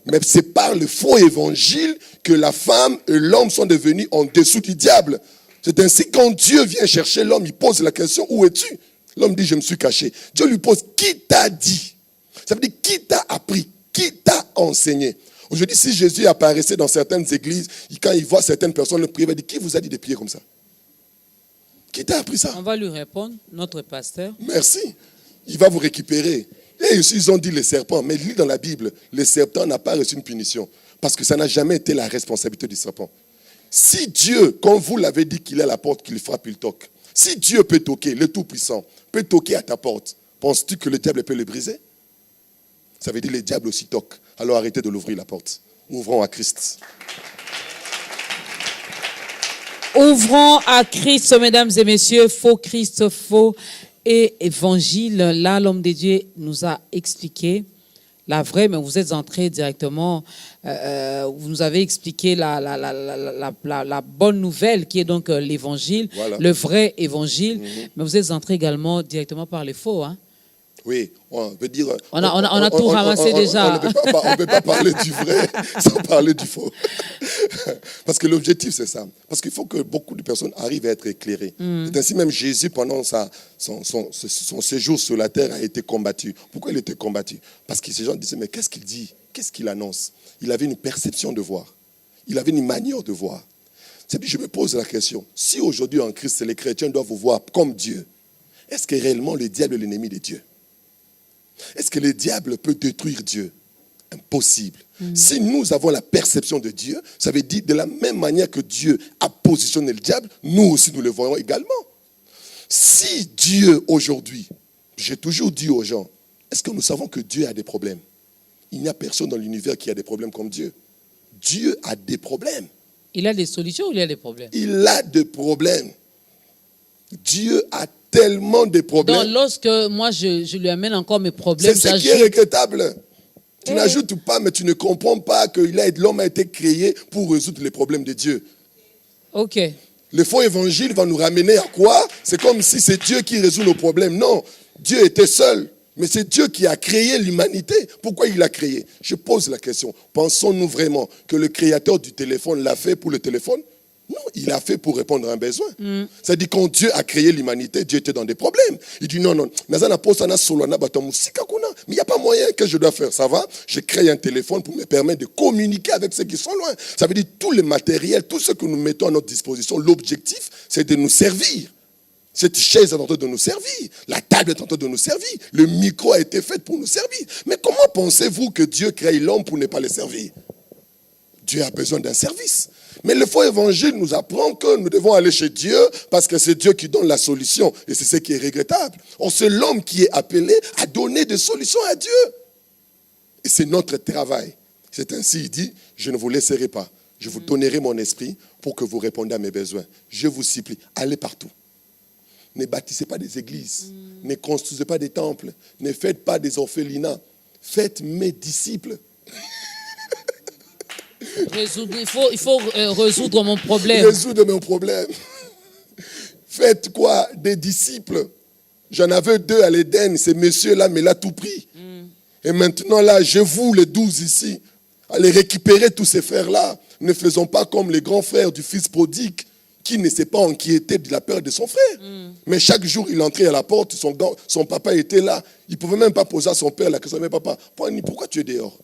Mais c'est par le faux évangile que la femme et l'homme sont devenus en dessous du diable. C'est ainsi, quand Dieu vient chercher l'homme, il pose la question, où es-tu? L'homme dit, je me suis caché. Dieu lui pose, qui t'a dit? Ça veut dire, qui t'a appris? Qui t'a enseigné? Aujourd'hui, si Jésus apparaissait dans certaines églises, quand il voit certaines personnes le prier, il va dire, qui vous a dit de prier comme ça? Qui t'a appris ça? On va lui répondre, notre pasteur. Merci. Il va vous récupérer. Et ils ont dit les serpents, mais lis dans la Bible, le serpent n'a pas reçu une punition, parce que ça n'a jamais été la responsabilité du serpent. Si Dieu, quand vous l'avez dit qu'il est à la porte, qu'il frappe, il toque. Si Dieu peut toquer, le Tout-Puissant, peut toquer à ta porte, penses-tu que le diable peut le briser? Ça veut dire que le diable aussi toque. Alors arrêtez de l'ouvrir la porte. Ouvrons à Christ. Ouvrons à Christ, mesdames et messieurs, faux Christ, faux et évangile. Là, l'homme de Dieu nous a expliqué la vraie, mais vous êtes entré directement, vous nous avez expliqué la bonne nouvelle qui est donc l'évangile, voilà. Le vrai évangile, mais vous êtes entré également directement par les faux, hein? Oui, on veut dire... On a tout ramassé déjà. On ne peut pas parler du vrai sans parler du faux. Parce que l'objectif, c'est ça. Parce qu'il faut que beaucoup de personnes arrivent à être éclairées. C'est ainsi même Jésus, pendant son séjour sur la terre, a été combattu. Pourquoi il était combattu? Parce que ces gens disaient, mais qu'est-ce qu'il dit? Qu'est-ce qu'il annonce? Il avait une perception de voir. Il avait une manière de voir. Je me pose la question. Si aujourd'hui en Christ, les chrétiens doivent vous voir comme Dieu, est-ce que réellement le diable est l'ennemi de Dieu? Est-ce que le diable peut détruire Dieu? Impossible. Si nous avons la perception de Dieu, ça veut dire de la même manière que Dieu a positionné le diable, nous aussi nous le voyons également. Si Dieu aujourd'hui, j'ai toujours dit aux gens, est-ce que nous savons que Dieu a des problèmes? Il n'y a personne dans l'univers qui a des problèmes comme Dieu. Dieu a des problèmes. Il a des solutions ou il a des problèmes? Il a des problèmes. Dieu a tellement de problèmes. Donc, lorsque moi, je lui amène encore mes problèmes... C'est ce qui est regrettable. Tu n'ajoutes pas, mais tu ne comprends pas que l'homme a été créé pour résoudre les problèmes de Dieu. Ok. Le faux évangile va nous ramener à quoi? C'est comme si c'est Dieu qui résout nos problèmes. Non, Dieu était seul. Mais c'est Dieu qui a créé l'humanité. Pourquoi il l'a créé? Je pose la question. Pensons-nous vraiment que le créateur du téléphone l'a fait pour le téléphone? Non, il l'a fait pour répondre à un besoin. C'est-à-dire quand Dieu a créé l'humanité, Dieu était dans des problèmes. Il dit non. Mais il n'y a pas moyen que je dois faire. Ça va? Je crée un téléphone pour me permettre de communiquer avec ceux qui sont loin. Ça veut dire tout le matériel, tout ce que nous mettons à notre disposition, l'objectif, c'est de nous servir. Cette chaise est en train de nous servir. La table est en train de nous servir. Le micro a été fait pour nous servir. Mais comment pensez-vous que Dieu crée l'homme pour ne pas le servir? Dieu a besoin d'un service. Mais le faux évangile nous apprend que nous devons aller chez Dieu parce que c'est Dieu qui donne la solution. Et c'est ce qui est regrettable. Or, c'est l'homme qui est appelé à donner des solutions à Dieu. Et c'est notre travail. C'est ainsi, il dit, je ne vous laisserai pas. Je vous donnerai mon esprit pour que vous répondiez à mes besoins. Je vous supplie, allez partout. Ne bâtissez pas des églises. Ne construisez pas des temples. Ne faites pas des orphelinats. Faites mes disciples. Il faut résoudre mon problème. Résoudre mon problème. Faites quoi? Des disciples. J'en avais 2 à l'Éden. Ce monsieur-là me l'a tout pris. Et maintenant, là, je vous, les 12 ici, allez récupérer tous ces frères-là. Ne faisons pas comme les grands frères du fils prodigue qui ne s'est pas inquiété de la peur de son frère. Mais chaque jour, il entrait à la porte, son papa était là. Il ne pouvait même pas poser à son père la question, mais papa, pourquoi tu es dehors?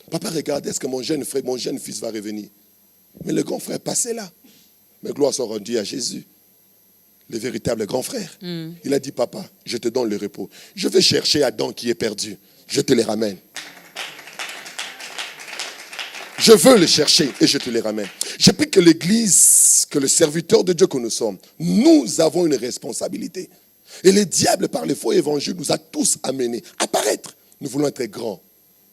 Papa, regarde, est-ce que mon jeune frère, mon jeune fils va revenir? Mais le grand frère passait là. Mais gloire soit rendue à Jésus, le véritable grand frère. Il a dit, papa, je te donne le repos. Je vais chercher Adam qui est perdu. Je te les ramène. Je veux les chercher et je te les ramène. Je prie que l'Église, que le serviteur de Dieu que nous sommes, nous avons une responsabilité. Et le diable, par le faux évangile, nous a tous amenés à paraître. Nous voulons être grands.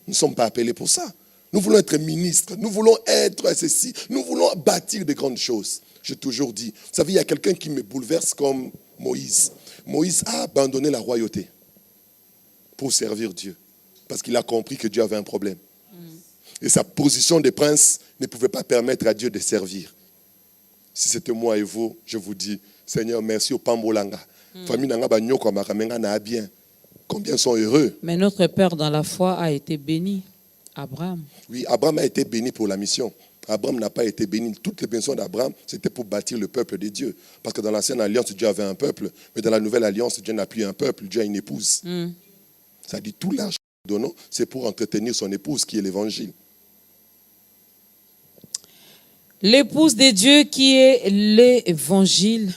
Nous ne sommes pas appelés pour ça. Nous voulons être ministres. Nous voulons être ceci. Nous voulons bâtir de grandes choses. J'ai toujours dit, vous savez, il y a quelqu'un qui me bouleverse comme Moïse. Moïse a abandonné la royauté pour servir Dieu. Parce qu'il a compris que Dieu avait un problème. Et sa position de prince ne pouvait pas permettre à Dieu de servir. Si c'était moi et vous, je vous dis, Seigneur, merci au Pambolanga. Famille nanga banyoko amaka na bien. Combien sont heureux. Mais notre père dans la foi a été béni, Abraham. Oui, Abraham a été béni pour la mission. Abraham n'a pas été béni. Toutes les bénédictions d'Abraham, c'était pour bâtir le peuple de Dieu. Parce que dans l'ancienne alliance, Dieu avait un peuple. Mais dans la nouvelle alliance, Dieu n'a plus un peuple. Dieu a une épouse. Ça dit tout l'argent que nous donnons, c'est pour entretenir son épouse qui est l'évangile. L'épouse de Dieu qui est l'évangile.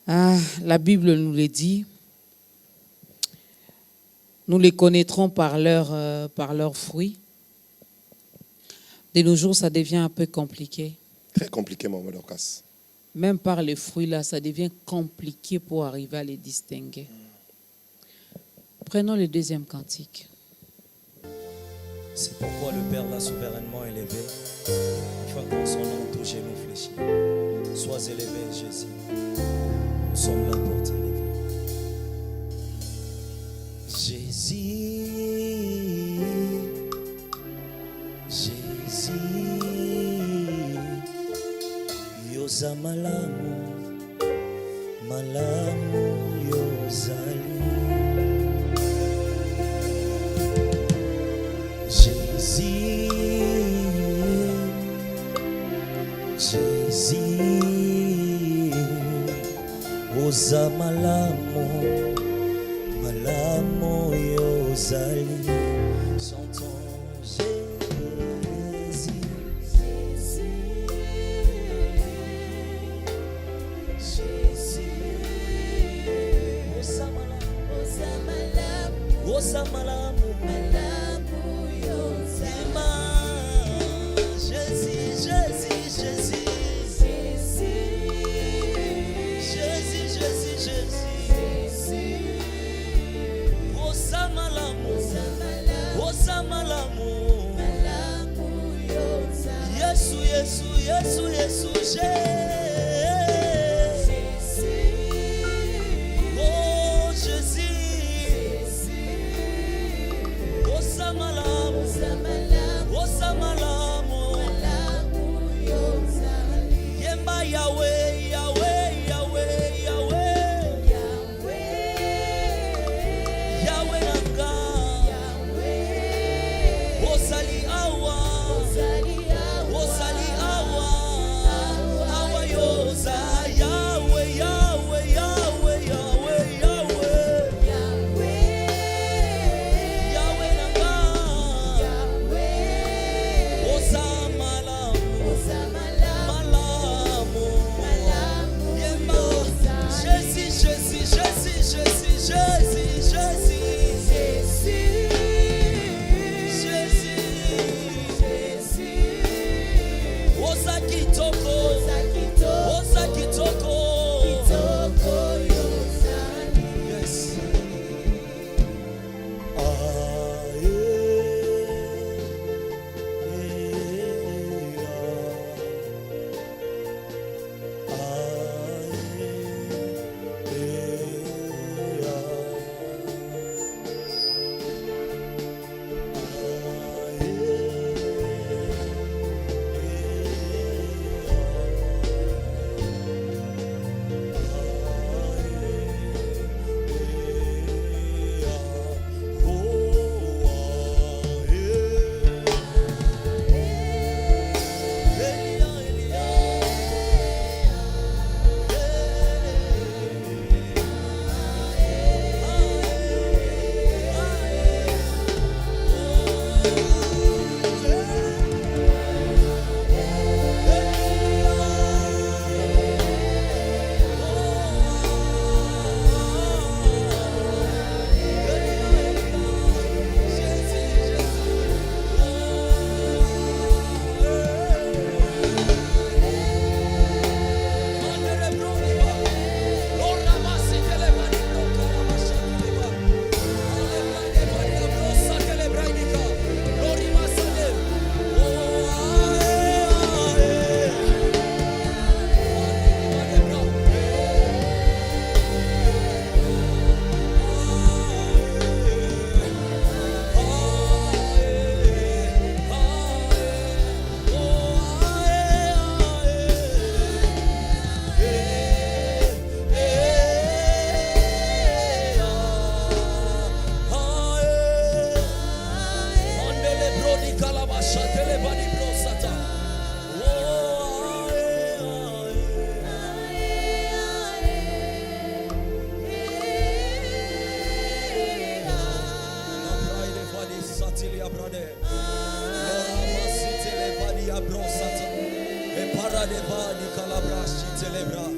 La Bible nous le dit. Nous les connaîtrons par leurs fruits. De nos jours, ça devient un peu compliqué. Très compliqué, Maman Dorcas. Même par les fruits, là, ça devient compliqué pour arriver à les distinguer. Prenons le deuxième cantique. C'est pourquoi le Père l'a souverainement élevé, afin qu'en son nom tout genou fléchit. Sois élevé, Jésus. Nous sommes là pour t'élever. Jésus, Jésus, yoza malamu, malamu yozali. Jésus, Jésus, oza malamu, malamu yozali. Chantons Jésus, Jésus, oza malamu, oza malamu. telebra.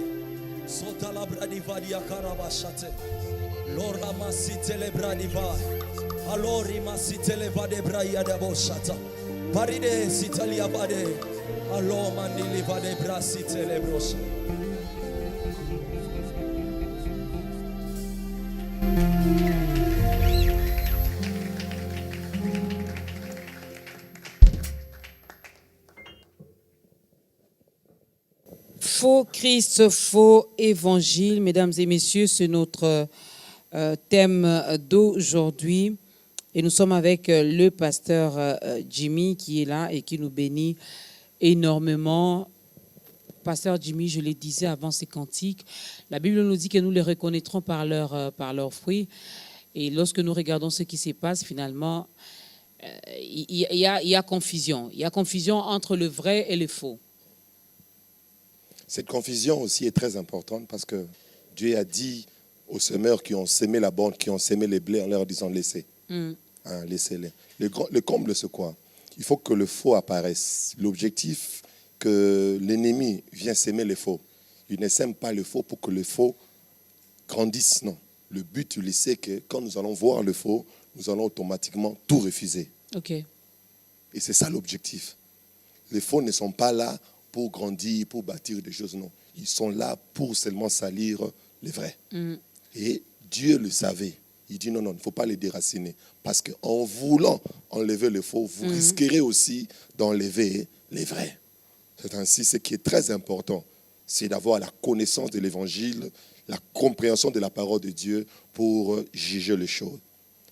Sota la bradiva dia karabashate. Lora masi telebra diva. Alori masi televa de braia de boshata. Paride sitalia bade. Alo mandili vade brasi telebrosa. Faux Christ, faux évangile, mesdames et messieurs, c'est notre thème d'aujourd'hui. Et nous sommes avec le pasteur Jimmy qui est là et qui nous bénit énormément. Pasteur Jimmy, je le disais avant ces cantiques, la Bible nous dit que nous les reconnaîtrons par leurs fruits. Et lorsque nous regardons ce qui se passe, finalement, il y a confusion. Il y a confusion entre le vrai et le faux. Cette confusion aussi est très importante parce que Dieu a dit aux semeurs qui ont sémé la bande, qui ont sémé les blés en leur disant laissez. Laissez-les. Le comble, c'est quoi? Il faut que le faux apparaisse. L'objectif, que l'ennemi vient s'aimer les faux. Il ne sème pas le faux pour que le faux grandisse, non. Le but, tu le sais, que quand nous allons voir le faux, nous allons automatiquement tout refuser. Ok. Et c'est ça l'objectif. Les faux ne sont pas là pour grandir, pour bâtir des choses, non. Ils sont là pour seulement salir les vrais. Et Dieu le savait. Il dit non, il ne faut pas les déraciner. Parce qu'en voulant enlever le faux, vous risquerez aussi d'enlever les vrais. C'est ainsi, ce qui est très important, c'est d'avoir la connaissance de l'évangile, la compréhension de la parole de Dieu pour juger les choses.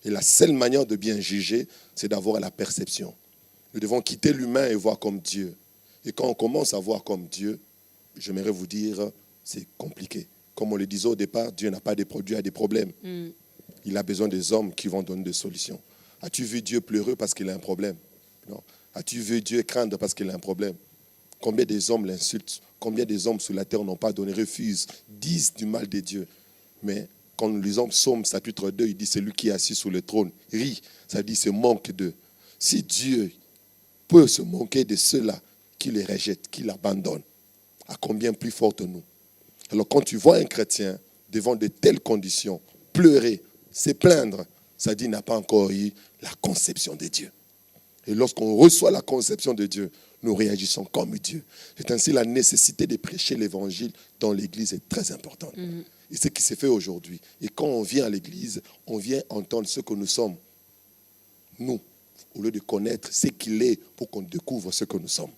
Et la seule manière de bien juger, c'est d'avoir la perception. Nous devons quitter l'humain et voir comme Dieu. Et quand on commence à voir comme Dieu, j'aimerais vous dire, c'est compliqué. Comme on le disait au départ, Dieu n'a pas de produits, il a des problèmes. Il a besoin des hommes qui vont donner des solutions. As-tu vu Dieu pleurer parce qu'il a un problème? Non. As-tu vu Dieu craindre parce qu'il a un problème? Combien des hommes l'insultent? Combien des hommes sur la terre n'ont pas donné, refusent, disent du mal de Dieu? Mais quand nous lisons Psaume chapitre 2, il dit celui qui est assis sur le trône rit. Ça dit se moque d'eux. Si Dieu peut se moquer de ceux-là qui les rejettent, qui l'abandonnent, à combien plus forte nous? Alors quand tu vois un chrétien devant de telles conditions, pleurer, se plaindre, ça dit qu'il n'a pas encore eu la conception de Dieu. Et lorsqu'on reçoit la conception de Dieu, nous réagissons comme Dieu. C'est ainsi la nécessité de prêcher l'évangile dans l'église est très importante. Et ce qui s'est fait aujourd'hui. Et quand on vient à l'église, on vient entendre ce que nous sommes. Nous, au lieu de connaître ce qu'il est pour qu'on découvre ce que nous sommes.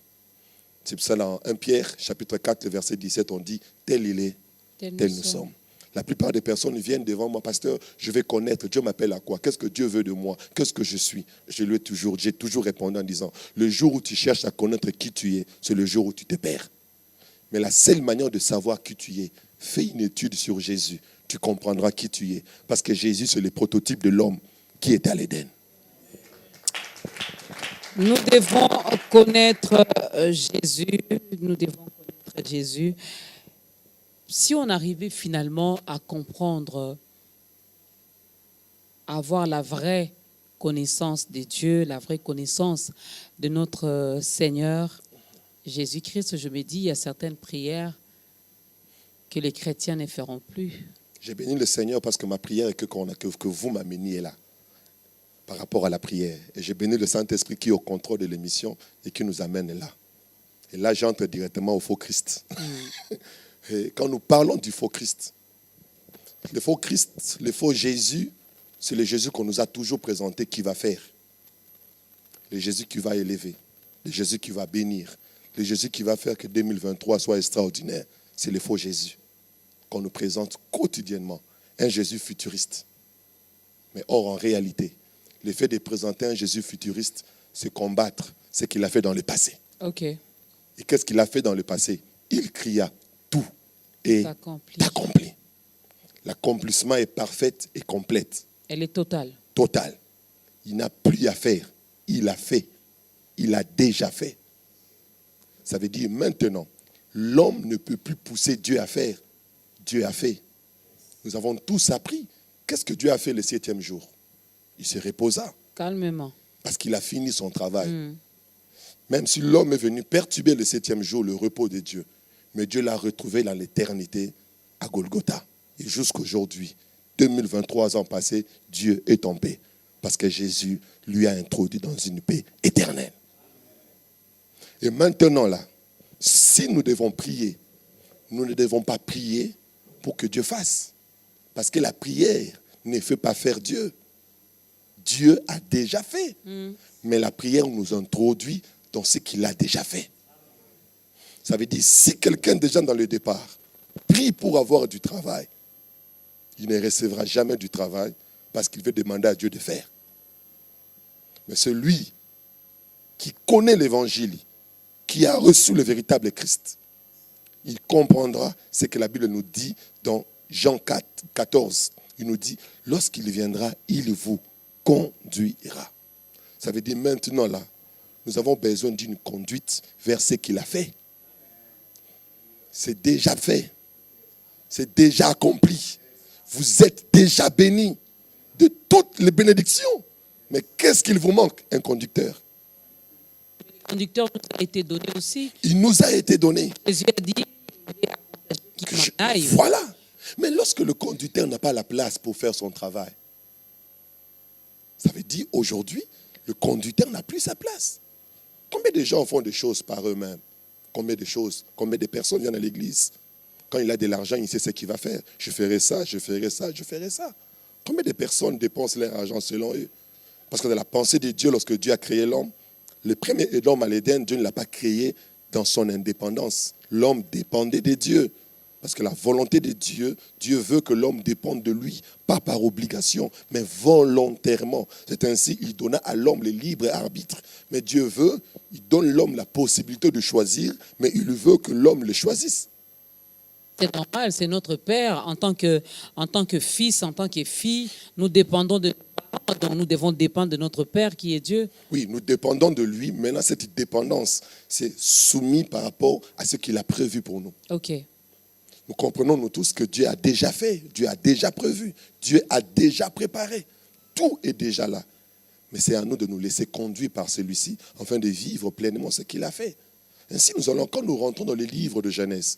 C'est pour ça dans 1 Pierre, chapitre 4, verset 17, on dit, tel il est, tel nous sommes. La plupart des personnes viennent devant moi, pasteur, je vais connaître, Dieu m'appelle à quoi? Qu'est-ce que Dieu veut de moi? Qu'est-ce que je suis? J'ai toujours répondu en disant, le jour où tu cherches à connaître qui tu es, c'est le jour où tu te perds. Mais la seule manière de savoir qui tu es, fais une étude sur Jésus, tu comprendras qui tu es. Parce que Jésus, c'est le prototype de l'homme qui était à l'Éden. Nous devons connaître Jésus, nous devons connaître Jésus. Si on arrivait finalement à comprendre, à avoir la vraie connaissance de Dieu, la vraie connaissance de notre Seigneur Jésus-Christ, je me dis, il y a certaines prières que les chrétiens ne feront plus. J'ai béni le Seigneur parce que ma prière est que vous m'ameniez là, par rapport à la prière. Et j'ai béni le Saint-Esprit qui est au contrôle de l'émission et qui nous amène là. Et là, j'entre directement au faux Christ. Et quand nous parlons du faux Christ, le faux Jésus, c'est le Jésus qu'on nous a toujours présenté qui va faire. Le Jésus qui va élever, le Jésus qui va bénir, le Jésus qui va faire que 2023 soit extraordinaire. C'est le faux Jésus qu'on nous présente quotidiennement. Un Jésus futuriste. Mais or, en réalité, le fait de présenter un Jésus futuriste, c'est combattre ce qu'il a fait dans le passé. Ok. Et qu'est-ce qu'il a fait dans le passé? Il cria, tout est accompli. L'accomplissement est parfait et complète. Elle est totale. Totale. Il n'a plus à faire. Il a fait. Il a déjà fait. Ça veut dire maintenant, l'homme ne peut plus pousser Dieu à faire. Dieu a fait. Nous avons tous appris. Qu'est-ce que Dieu a fait le 7e jour? Il se reposa. Calmement. Parce qu'il a fini son travail. Même si l'homme est venu perturber le 7e jour, le repos de Dieu. Mais Dieu l'a retrouvé dans l'éternité à Golgotha. Et jusqu'aujourd'hui, 2023 ans passés, Dieu est en paix. Parce que Jésus lui a introduit dans une paix éternelle. Et maintenant là, si nous devons prier, nous ne devons pas prier pour que Dieu fasse. Parce que la prière ne fait pas faire Dieu. Dieu a déjà fait. Mais la prière nous introduit dans ce qu'il a déjà fait. Ça veut dire, si quelqu'un déjà dans le départ prie pour avoir du travail, il ne recevra jamais du travail parce qu'il veut demander à Dieu de faire. Mais celui qui connaît l'évangile, qui a reçu le véritable Christ, il comprendra ce que la Bible nous dit dans Jean 4, 14. Il nous dit, lorsqu'il viendra, il vous conduira. Ça veut dire maintenant là, nous avons besoin d'une conduite vers ce qu'il a fait. C'est déjà fait. C'est déjà accompli. Vous êtes déjà bénis de toutes les bénédictions. Mais qu'est-ce qu'il vous manque? Un conducteur. Le conducteur nous a été donné aussi. Il nous a été donné. Jésus a dit, qu'il m'en aille. Voilà. Mais lorsque le conducteur n'a pas la place pour faire son travail, ça veut dire aujourd'hui, le conducteur n'a plus sa place. Combien de gens font des choses par eux-mêmes? Combien de personnes viennent à l'église? Quand il a de l'argent, il sait ce qu'il va faire. Je ferai ça, je ferai ça, je ferai ça. Combien de personnes dépensent leur argent selon eux? Parce que dans la pensée de Dieu, lorsque Dieu a créé l'homme, le premier homme à l'Éden, Dieu ne l'a pas créé dans son indépendance. L'homme dépendait de Dieu. Parce que la volonté de Dieu, Dieu veut que l'homme dépende de lui, pas par obligation, mais volontairement. C'est ainsi qu'il donna à l'homme le libre arbitre. Mais Dieu veut, il donne à l'homme la possibilité de choisir, mais il veut que l'homme le choisisse. C'est normal, c'est notre Père. En tant que fils, en tant que fille, nous dépendons de donc nous devons dépendre de notre Père qui est Dieu. Oui, nous dépendons de lui. Maintenant, cette dépendance, c'est soumis par rapport à ce qu'il a prévu pour nous. Ok. Nous comprenons, nous tous, que Dieu a déjà fait, Dieu a déjà prévu, Dieu a déjà préparé. Tout est déjà là. Mais c'est à nous de nous laisser conduire par celui-ci, afin de vivre pleinement ce qu'il a fait. Ainsi, quand nous rentrons dans le livre de Genèse,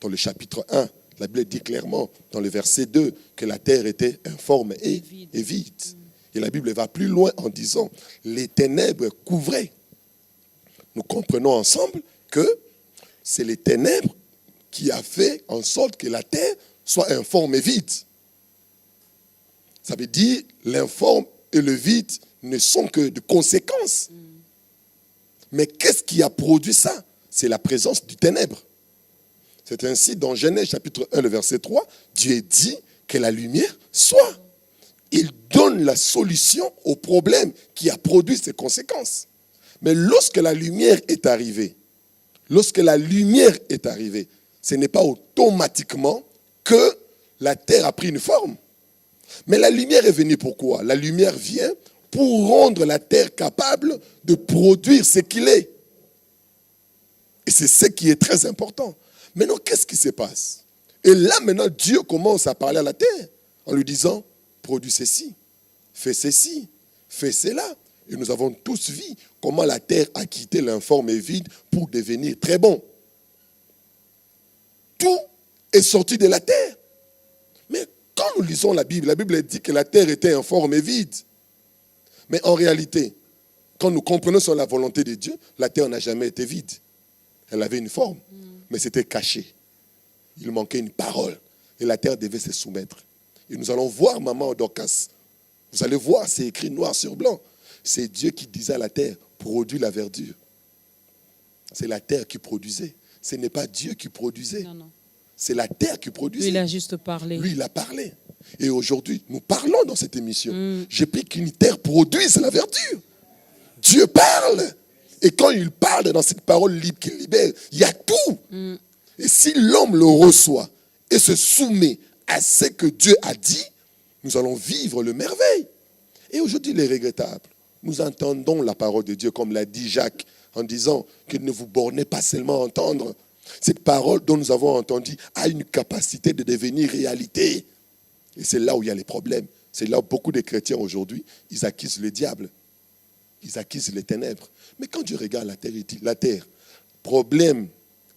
dans le chapitre 1, la Bible dit clairement, dans le verset 2, que la terre était informe et vide. Et la Bible va plus loin en disant, les ténèbres couvraient. Nous comprenons ensemble que c'est les ténèbres qui a fait en sorte que la terre soit informe et vide. Ça veut dire l'informe et le vide ne sont que de conséquences. Mais qu'est-ce qui a produit ça? C'est la présence du ténèbre. C'est ainsi dans Genèse chapitre 1, le verset 3, Dieu dit que la lumière soit. Il donne la solution au problème qui a produit ces conséquences. Mais lorsque la lumière est arrivée, ce n'est pas automatiquement que la terre a pris une forme. Mais la lumière est venue pourquoi? La lumière vient pour rendre la terre capable de produire ce qu'il est. Et c'est ce qui est très important. Maintenant, qu'est-ce qui se passe? Et là, maintenant, Dieu commence à parler à la terre en lui disant, produis ceci, fais cela. Et nous avons tous vu comment la terre a quitté l'informe et vide pour devenir très bon. Tout est sorti de la terre. Mais quand nous lisons la Bible dit que la terre était informe et vide. Mais en réalité, quand nous comprenons sur la volonté de Dieu, la terre n'a jamais été vide. Elle avait une forme, mais c'était caché. Il manquait une parole. Et la terre devait se soumettre. Et nous allons voir maman Dorcas. Vous allez voir, c'est écrit noir sur blanc. C'est Dieu qui disait à la terre, produis la verdure. C'est la terre qui produisait. Ce n'est pas Dieu qui produisait. Non. C'est la terre qui produisait. Lui, il a juste parlé. Lui, il a parlé. Et aujourd'hui, nous parlons dans cette émission. Je prie qu'une terre produise la verdure. Dieu parle. Et quand il parle dans cette parole libre qu'il libère, il y a tout. Et si l'homme le reçoit et se soumet à ce que Dieu a dit, nous allons vivre le merveille. Et aujourd'hui, il est regrettable. Nous entendons la parole de Dieu, comme l'a dit Jacques, en disant que ne vous bornez pas seulement à entendre. Cette parole dont nous avons entendu a une capacité de devenir réalité. Et c'est là où il y a les problèmes. C'est là où beaucoup de chrétiens aujourd'hui, ils accusent le diable. Ils accusent les ténèbres. Mais quand Dieu regarde la terre, il dit, la terre, problème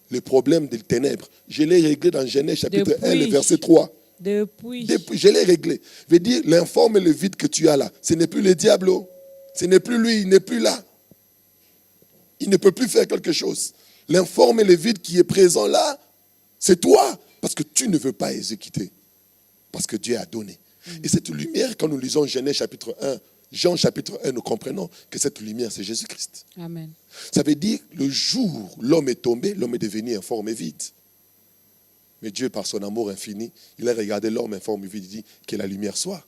le problème des ténèbres. Je l'ai réglé dans Genèse chapitre 1, le Depuis. verset 3. Depuis. Je l'ai réglé. Je veux dire, l'informe et le vide que tu as là, ce n'est plus le diable. Ce n'est plus lui, il n'est plus là. Il ne peut plus faire quelque chose. L'informe et le vide qui est présent là, c'est toi. Parce que tu ne veux pas exécuter. Parce que Dieu a donné. Et cette lumière, quand nous lisons Genèse chapitre 1, Jean chapitre 1, nous comprenons que cette lumière, c'est Jésus-Christ. Amen. Ça veut dire, le jour où l'homme est tombé, l'homme est devenu informe et vide. Mais Dieu, par son amour infini, il a regardé l'homme informe et vide, il dit que la lumière soit.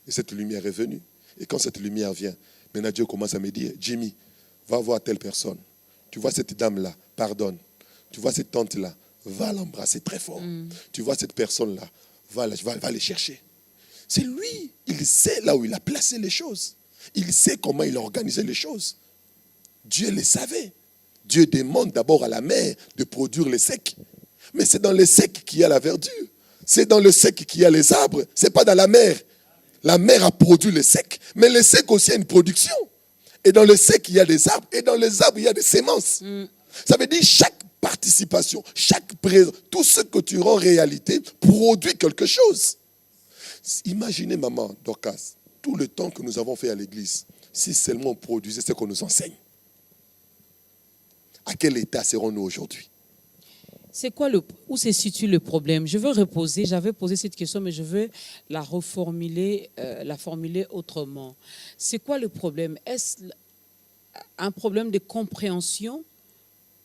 Et cette lumière est venue. Et quand cette lumière vient, maintenant Dieu commence à me dire, Jimmy, va voir telle personne. Tu vois cette dame-là, pardonne. Tu vois cette tante-là, va l'embrasser très fort. Tu vois cette personne-là, va les chercher. C'est lui, il sait là où il a placé les choses. Il sait comment il a organisé les choses. Dieu les savait. Dieu demande d'abord à la mer de produire les secs. Mais c'est dans les secs qu'il y a la verdure. C'est dans le sec qu'il y a les arbres. Ce n'est pas dans la mer. La mer a produit les secs. Mais les secs aussi a une production. Et dans le sec, il y a des arbres. Et dans les arbres, il y a des semences. Ça veut dire chaque participation, chaque présence, tout ce que tu rends réalité produit quelque chose. Imaginez, maman Dorcas, tout le temps que nous avons fait à l'église, si seulement on produisait ce qu'on nous enseigne. À quel état serons-nous aujourd'hui? C'est quoi où se situe le problème? Je veux reposer, j'avais posé cette question, mais je veux la reformuler, la formuler autrement. C'est quoi le problème? Est-ce un problème de compréhension?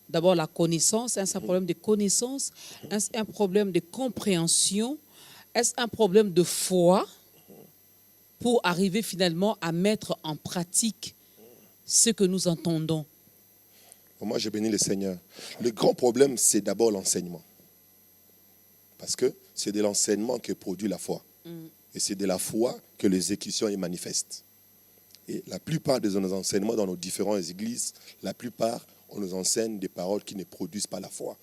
D'abord la connaissance, est-ce un problème de connaissance? Est-ce un problème de compréhension? Est-ce un problème de foi pour arriver finalement à mettre en pratique ce que nous entendons? Moi, je bénis le Seigneur. Le grand problème, c'est d'abord l'enseignement. Parce que c'est de l'enseignement que produit la foi. Et c'est de la foi que l'exécution est manifeste. Et la plupart de nos enseignements dans nos différentes églises, la plupart, on nous enseigne des paroles qui ne produisent pas la foi.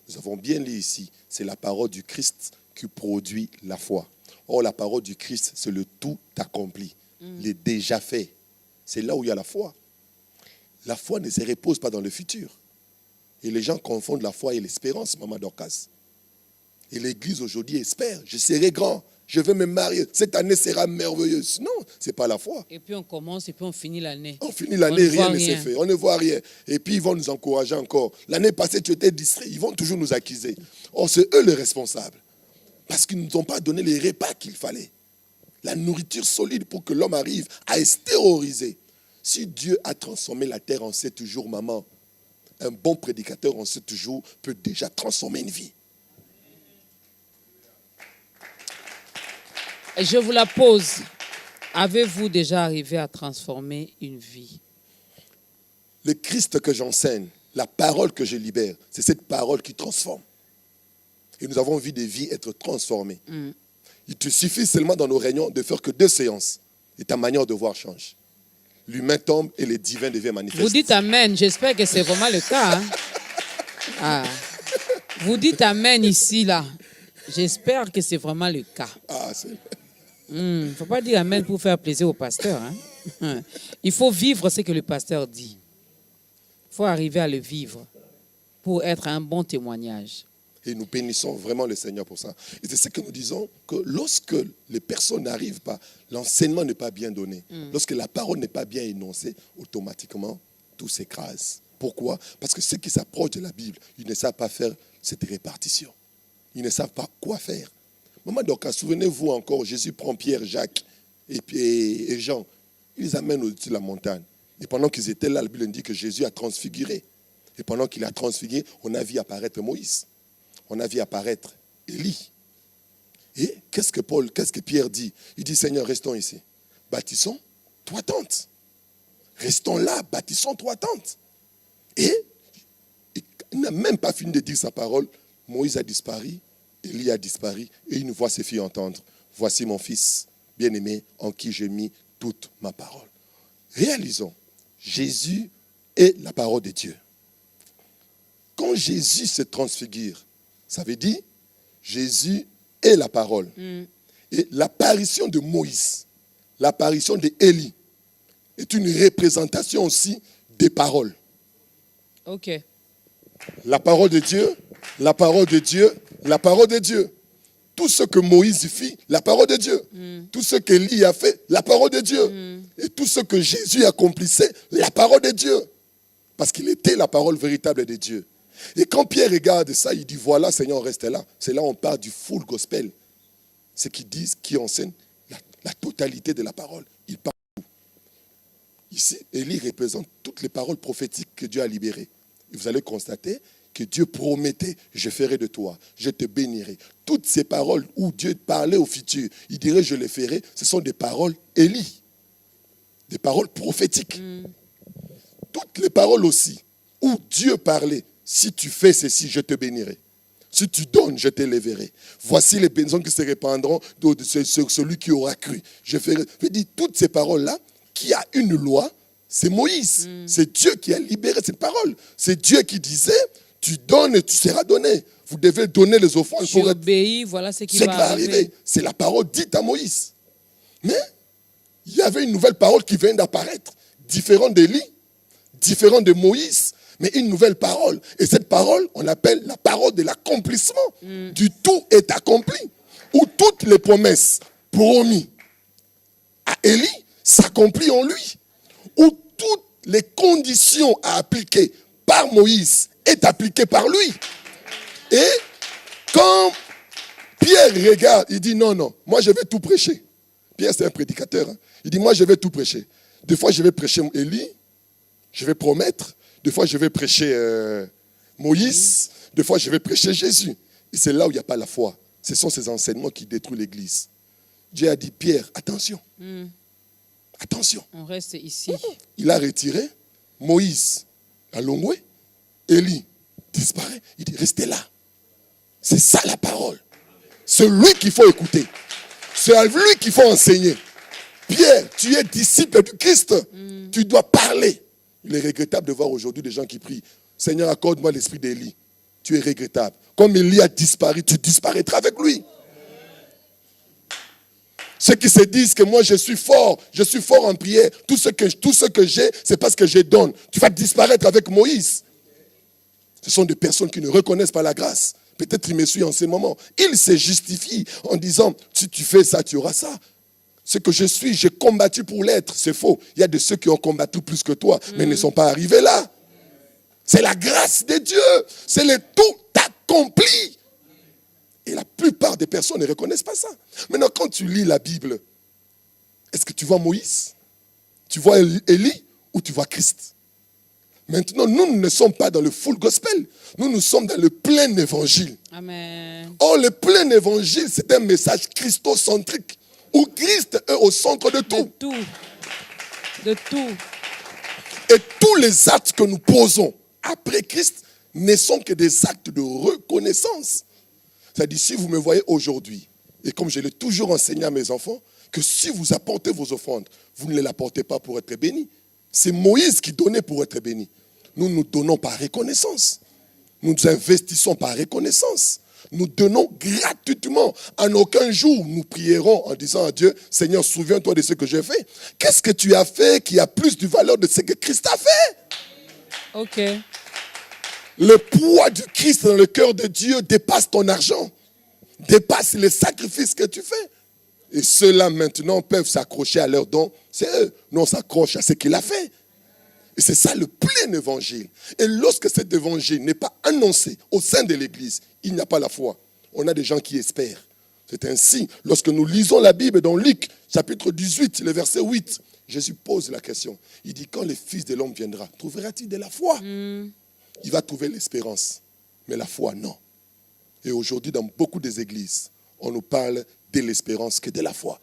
Nous avons bien lu ici, c'est la parole du Christ qui produit la foi. Or, la parole du Christ, c'est le tout accompli, le déjà fait. C'est là où il y a la foi. La foi ne se repose pas dans le futur. Et les gens confondent la foi et l'espérance, maman Dorcas. Et l'église aujourd'hui espère, je serai grand, je vais me marier, cette année sera merveilleuse. Non, ce n'est pas la foi. Et puis on commence et puis on finit l'année. On finit l'année, rien ne s'est fait. On ne voit rien. Et puis ils vont nous encourager encore. L'année passée, tu étais distrait, ils vont toujours nous accuser. Or, c'est eux les responsables. Parce qu'ils ne nous ont pas donné les repas qu'il fallait. La nourriture solide pour que l'homme arrive à extérioriser. Si Dieu a transformé la terre en 7 jours, maman, un bon prédicateur en 7 jours peut déjà transformer une vie. Je vous la pose. Avez-vous déjà arrivé à transformer une vie? Le Christ que j'enseigne, la parole que je libère, c'est cette parole qui transforme. Et nous avons vu des vies être transformées. Il te suffit seulement dans nos réunions de faire que 2 séances. Et ta manière de voir change. L'humain tombe et le divin devient manifeste. Vous dites Amen. J'espère que c'est vraiment le cas. Hein? Vous dites Amen ici, là. J'espère que c'est vraiment le cas. Il ne faut pas dire Amen pour faire plaisir au pasteur. Hein? Il faut vivre ce que le pasteur dit. Il faut arriver à le vivre pour être un bon témoignage. Et nous bénissons vraiment le Seigneur pour ça. Et c'est ce que nous disons, que lorsque les personnes n'arrivent pas, l'enseignement n'est pas bien donné, lorsque la parole n'est pas bien énoncée, automatiquement, tout s'écrase. Pourquoi? Parce que ceux qui s'approchent de la Bible, ils ne savent pas faire cette répartition. Ils ne savent pas quoi faire. Maman, donc, souvenez-vous encore, Jésus prend Pierre, Jacques et Jean. Il les amène au-dessus de la montagne. Et pendant qu'ils étaient là, la Bible dit que Jésus a transfiguré. Et pendant qu'il a transfiguré, on a vu apparaître Moïse. On a vu apparaître Élie. Et qu'est-ce que Pierre dit? Il dit, Seigneur, restons ici. Bâtissons 3 tentes. Restons là, bâtissons 3 tentes. Et il n'a même pas fini de dire sa parole. Moïse a disparu, Élie a disparu, et une voix se fit entendre. Voici mon fils bien-aimé en qui j'ai mis toute ma parole. Réalisons, Jésus est la parole de Dieu. Quand Jésus se transfigure, ça veut dire Jésus est la parole. Et l'apparition de Moïse, l'apparition d'Élie est une représentation aussi des paroles. Ok. La parole de Dieu, la parole de Dieu, la parole de Dieu. Tout ce que Moïse fit, la parole de Dieu. Tout ce qu'Élie a fait, la parole de Dieu. Et tout ce que Jésus accomplissait, la parole de Dieu. Parce qu'il était la parole véritable de Dieu. Et quand Pierre regarde ça, il dit, voilà, Seigneur, reste là. C'est là où on parle du full gospel. C'est qu'ils disent, qui enseigne la totalité de la parole. Il parle tout. Ici, Élie représente toutes les paroles prophétiques que Dieu a libérées. Et vous allez constater que Dieu promettait, je ferai de toi, je te bénirai. Toutes ces paroles où Dieu parlait au futur, il dirait, je les ferai, ce sont des paroles Élie. Des paroles prophétiques. Toutes les paroles aussi, où Dieu parlait, si tu fais ceci, je te bénirai. Si tu donnes, je t'élèverai. Voici les bénédictions qui se répandront sur celui qui aura cru. Je ferai. Je dis, toutes ces paroles-là, qui a une loi, c'est Moïse. C'est Dieu qui a libéré cette parole. C'est Dieu qui disait, tu donnes et tu seras donné. Vous devez donner les offrandes. Tu obéis, voilà ce qui va arriver. C'est la parole dite à Moïse. Mais il y avait une nouvelle parole qui vient d'apparaître, différente d'Élie, différente de Moïse, mais une nouvelle parole. Et cette parole, on l'appelle la parole de l'accomplissement. Du tout est accompli. Où toutes les promesses promises à Élie s'accomplissent en lui. Où toutes les conditions à appliquer par Moïse est appliquées par lui. Et quand Pierre regarde, il dit non, moi je vais tout prêcher. Pierre c'est un prédicateur. Hein. Il dit moi je vais tout prêcher. Des fois je vais prêcher Élie, je vais promettre. Des fois, je vais prêcher Moïse. Des fois, je vais prêcher Jésus. Et c'est là où il n'y a pas la foi. Ce sont ces enseignements qui détruisent l'Église. Dieu a dit, Pierre, attention. Attention. On reste ici. Il a retiré Moïse à Longwe. Élie disparaît. Il dit, restez là. C'est ça la parole. C'est lui qu'il faut écouter. C'est à lui qu'il faut enseigner. Pierre, tu es disciple du Christ. Tu dois parler. Il est regrettable de voir aujourd'hui des gens qui prient. Seigneur, accorde-moi l'esprit d'Élie. Tu es regrettable. Comme Élie a disparu, tu disparaîtras avec lui. Ceux qui se disent que moi je suis fort en prière. Tout ce que j'ai, c'est parce que je donne. Tu vas disparaître avec Moïse. Ce sont des personnes qui ne reconnaissent pas la grâce. Peut-être ils me suivent en ce moment. Ils se justifient en disant, si tu fais ça, tu auras ça. Ce que je suis, j'ai combattu pour l'être. C'est faux. Il y a de ceux qui ont combattu plus que toi, mais ne sont pas arrivés là. C'est la grâce de Dieu. C'est le tout accompli. Et la plupart des personnes ne reconnaissent pas ça. Maintenant, quand tu lis la Bible, est-ce que tu vois Moïse? Tu vois Élie ou tu vois Christ? Maintenant, nous ne sommes pas dans le full gospel. Nous sommes dans le plein évangile. Amen. Or, le plein évangile, c'est un message christocentrique. Où Christ est au centre de tout. De tout. Et tous les actes que nous posons après Christ ne sont que des actes de reconnaissance. C'est-à-dire, si vous me voyez aujourd'hui, et comme je l'ai toujours enseigné à mes enfants, que si vous apportez vos offrandes, vous ne les apportez pas pour être bénis. C'est Moïse qui donnait pour être béni. Nous nous donnons par reconnaissance. Nous investissons par reconnaissance. Nous donnons gratuitement. En aucun jour, nous prierons en disant à Dieu, Seigneur, souviens-toi de ce que j'ai fait. Qu'est-ce que tu as fait qui a plus de valeur de ce que Christ a fait? Ok. Le poids du Christ dans le cœur de Dieu dépasse ton argent, dépasse les sacrifices que tu fais. Et ceux-là maintenant peuvent s'accrocher à leurs dons. C'est eux. Nous, on s'accroche à ce qu'il a fait. Et c'est ça le plein évangile. Et lorsque cet évangile n'est pas annoncé au sein de l'Église, il n'y a pas la foi. On a des gens qui espèrent. C'est ainsi, lorsque nous lisons la Bible dans Luc, chapitre 18, le verset 8, Jésus pose la question. Il dit, quand le Fils de l'homme viendra, trouvera-t-il de la foi? Il va trouver l'espérance. Mais la foi, non. Et aujourd'hui, dans beaucoup des églises, on nous parle de l'espérance que de la foi.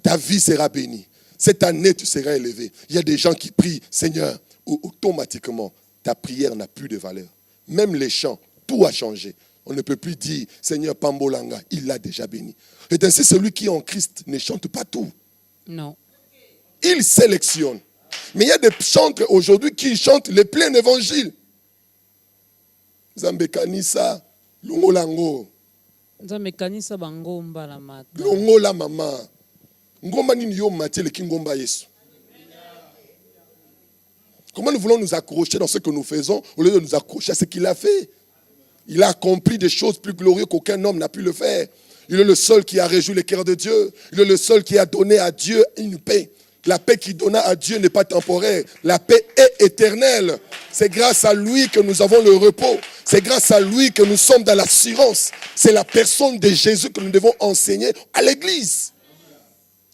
Ta vie sera bénie. Cette année, tu seras élevé. Il y a des gens qui prient, Seigneur, automatiquement, ta prière n'a plus de valeur. Même les chants, tout a changé. On ne peut plus dire, Seigneur Pambolanga, il l'a déjà béni. Et ainsi, celui qui est en Christ ne chante pas tout. Non. Il sélectionne. Mais il y a des chantres aujourd'hui qui chantent le plein évangile. Zambekanisa, Longolango. Zambekanisa bangomba la mata. Longola mama. Ngomba nini yo matie le kingomba Yesu. Comment nous voulons nous accrocher dans ce que nous faisons au lieu de nous accrocher à ce qu'il a fait? Il a accompli des choses plus glorieuses qu'aucun homme n'a pu le faire. Il est le seul qui a réjoui le cœur de Dieu. Il est le seul qui a donné à Dieu une paix. La paix qu'il donna à Dieu n'est pas temporaire. La paix est éternelle. C'est grâce à lui que nous avons le repos. C'est grâce à lui que nous sommes dans l'assurance. C'est la personne de Jésus que nous devons enseigner à l'église.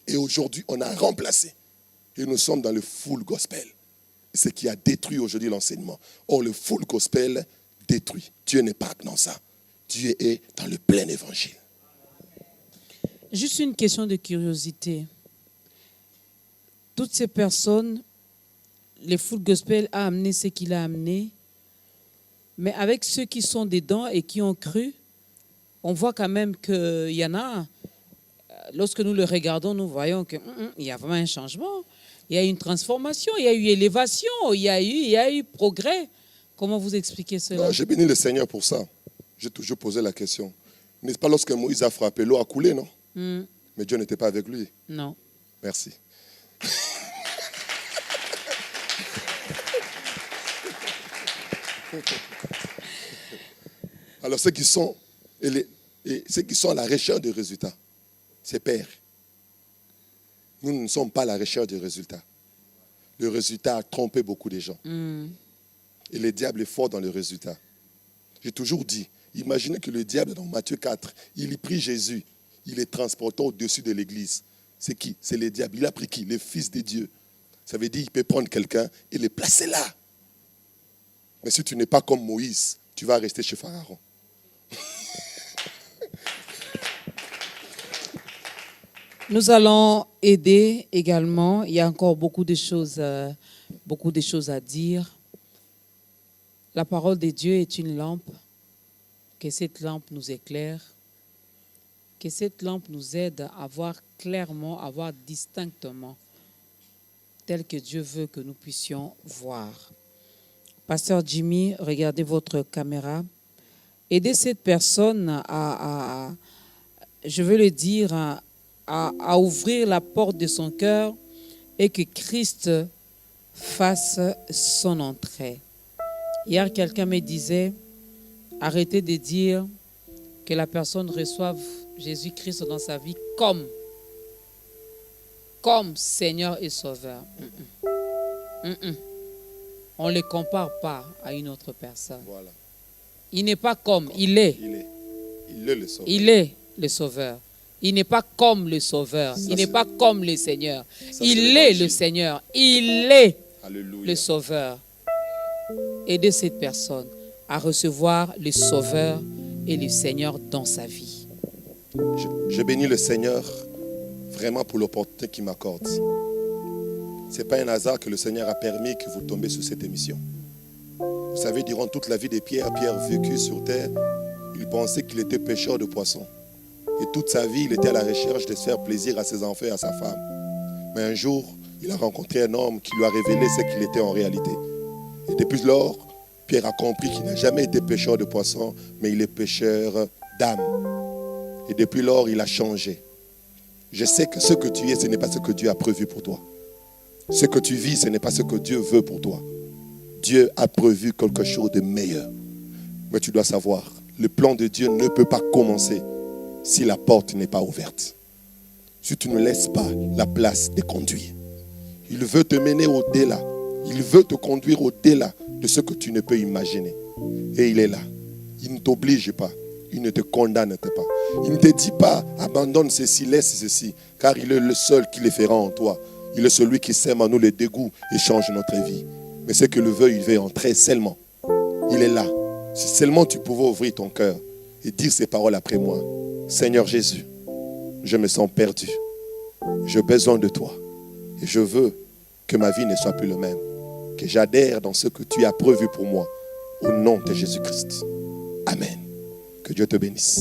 Et aujourd'hui, on a remplacé. Et nous sommes dans le full gospel. Ce qui a détruit aujourd'hui l'enseignement. Or, le full gospel détruit. Dieu n'est pas dans ça. Dieu est dans le plein évangile. Juste une question de curiosité. Toutes ces personnes, le full gospel a amené ce qu'il a amené, mais avec ceux qui sont dedans et qui ont cru, on voit quand même qu'il y en a, lorsque nous le regardons, nous voyons qu'il y a vraiment un changement, il y a eu une transformation, il y a eu élévation, il y a eu progrès. Comment vous expliquez cela? J'ai béni le Seigneur pour ça. J'ai toujours posé la question. N'est-ce pas lorsque Moïse a frappé, l'eau a coulé, non? Mais Dieu n'était pas avec lui. Non. Merci. Alors ceux qui sont à la recherche des résultats, c'est père. Nous ne sommes pas à la recherche des résultats. Le résultat a trompé beaucoup de gens. Et le diable est fort dans le résultat. J'ai toujours dit, imaginez que le diable dans Matthieu 4, il y prit Jésus, il est transporté au-dessus de l'église. C'est qui? C'est le diable. Il a pris qui? Le Fils de Dieu. Ça veut dire qu'il peut prendre quelqu'un et le placer là. Mais si tu n'es pas comme Moïse, tu vas rester chez Pharaon. Nous allons aider également. Il y a encore beaucoup de choses à dire. La parole de Dieu est une lampe. Que cette lampe nous éclaire. Que cette lampe nous aide à voir clairement, à voir distinctement, tel que Dieu veut que nous puissions voir. Pasteur Jimmy, regardez votre caméra. Aidez cette personne je veux le dire, à ouvrir la porte de son cœur et que Christ fasse son entrée. Hier, quelqu'un me disait, arrêtez de dire que la personne reçoive Jésus-Christ dans sa vie comme Seigneur et Sauveur. On ne le compare pas à une autre personne. Voilà. Il n'est pas comme, il est. Il est le Sauveur. Il est le Sauveur. Il n'est pas comme le Sauveur. Il n'est pas comme le Seigneur. Il est le Seigneur. Il est le Sauveur. Aidez cette personne à recevoir le Sauveur et le Seigneur dans sa vie. Je bénis le Seigneur vraiment pour l'opportunité qu'il m'accorde. Ce n'est pas un hasard que le Seigneur a permis que vous tombiez sur cette émission. Vous savez, durant toute la vie de Pierre, Pierre vécut sur terre, il pensait qu'il était pêcheur de poissons. Et toute sa vie, il était à la recherche de se faire plaisir à ses enfants et à sa femme. Mais un jour, il a rencontré un homme qui lui a révélé ce qu'il était en réalité. Et depuis lors, Pierre a compris qu'il n'a jamais été pêcheur de poissons, mais il est pêcheur d'âmes. Et depuis lors, il a changé. Je sais que ce que tu es, ce n'est pas ce que Dieu a prévu pour toi. Ce que tu vis, ce n'est pas ce que Dieu veut pour toi. Dieu a prévu quelque chose de meilleur. Mais tu dois savoir, le plan de Dieu ne peut pas commencer si la porte n'est pas ouverte. Si tu ne laisses pas la place de conduire. Il veut te mener au-delà. Il veut te conduire au-delà de ce que tu ne peux imaginer. Et il est là. Il ne t'oblige pas. Il ne te condamne pas. Il ne te dit pas, abandonne ceci, laisse ceci. Car il est le seul qui le fera en toi. Il est celui qui sème en nous le dégoût et change notre vie. Mais ce que le veut, il veut entrer seulement. Il est là. Si seulement tu pouvais ouvrir ton cœur et dire ces paroles après moi. Seigneur Jésus, je me sens perdu. J'ai besoin de toi. Et je veux que ma vie ne soit plus le même. Que j'adhère dans ce que tu as prévu pour moi. Au nom de Jésus-Christ. Amen. Que Dieu te bénisse.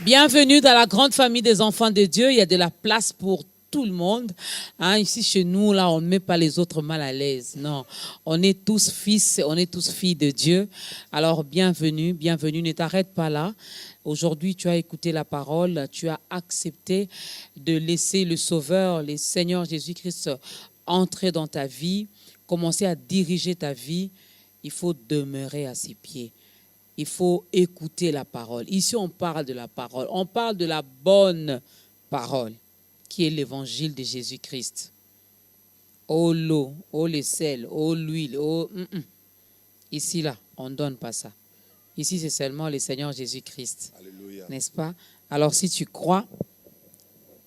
Bienvenue dans la grande famille des enfants de Dieu. Il y a de la place pour tout le monde. Hein, ici, chez nous, là, on ne met pas les autres mal à l'aise. Non, on est tous fils, on est tous filles de Dieu. Alors, bienvenue, bienvenue. Ne t'arrête pas là. Aujourd'hui, tu as écouté la parole, tu as accepté de laisser le Sauveur, le Seigneur Jésus-Christ, entrer dans ta vie, commencer à diriger ta vie. Il faut demeurer à ses pieds. Il faut écouter la parole. Ici, on parle de la parole. On parle de la bonne parole, qui est l'évangile de Jésus-Christ. Oh l'eau, oh les sels, oh l'huile, oh... Ici, là, on ne donne pas ça. Ici, c'est seulement le Seigneur Jésus-Christ. Alléluia. N'est-ce pas? Alors, si tu crois,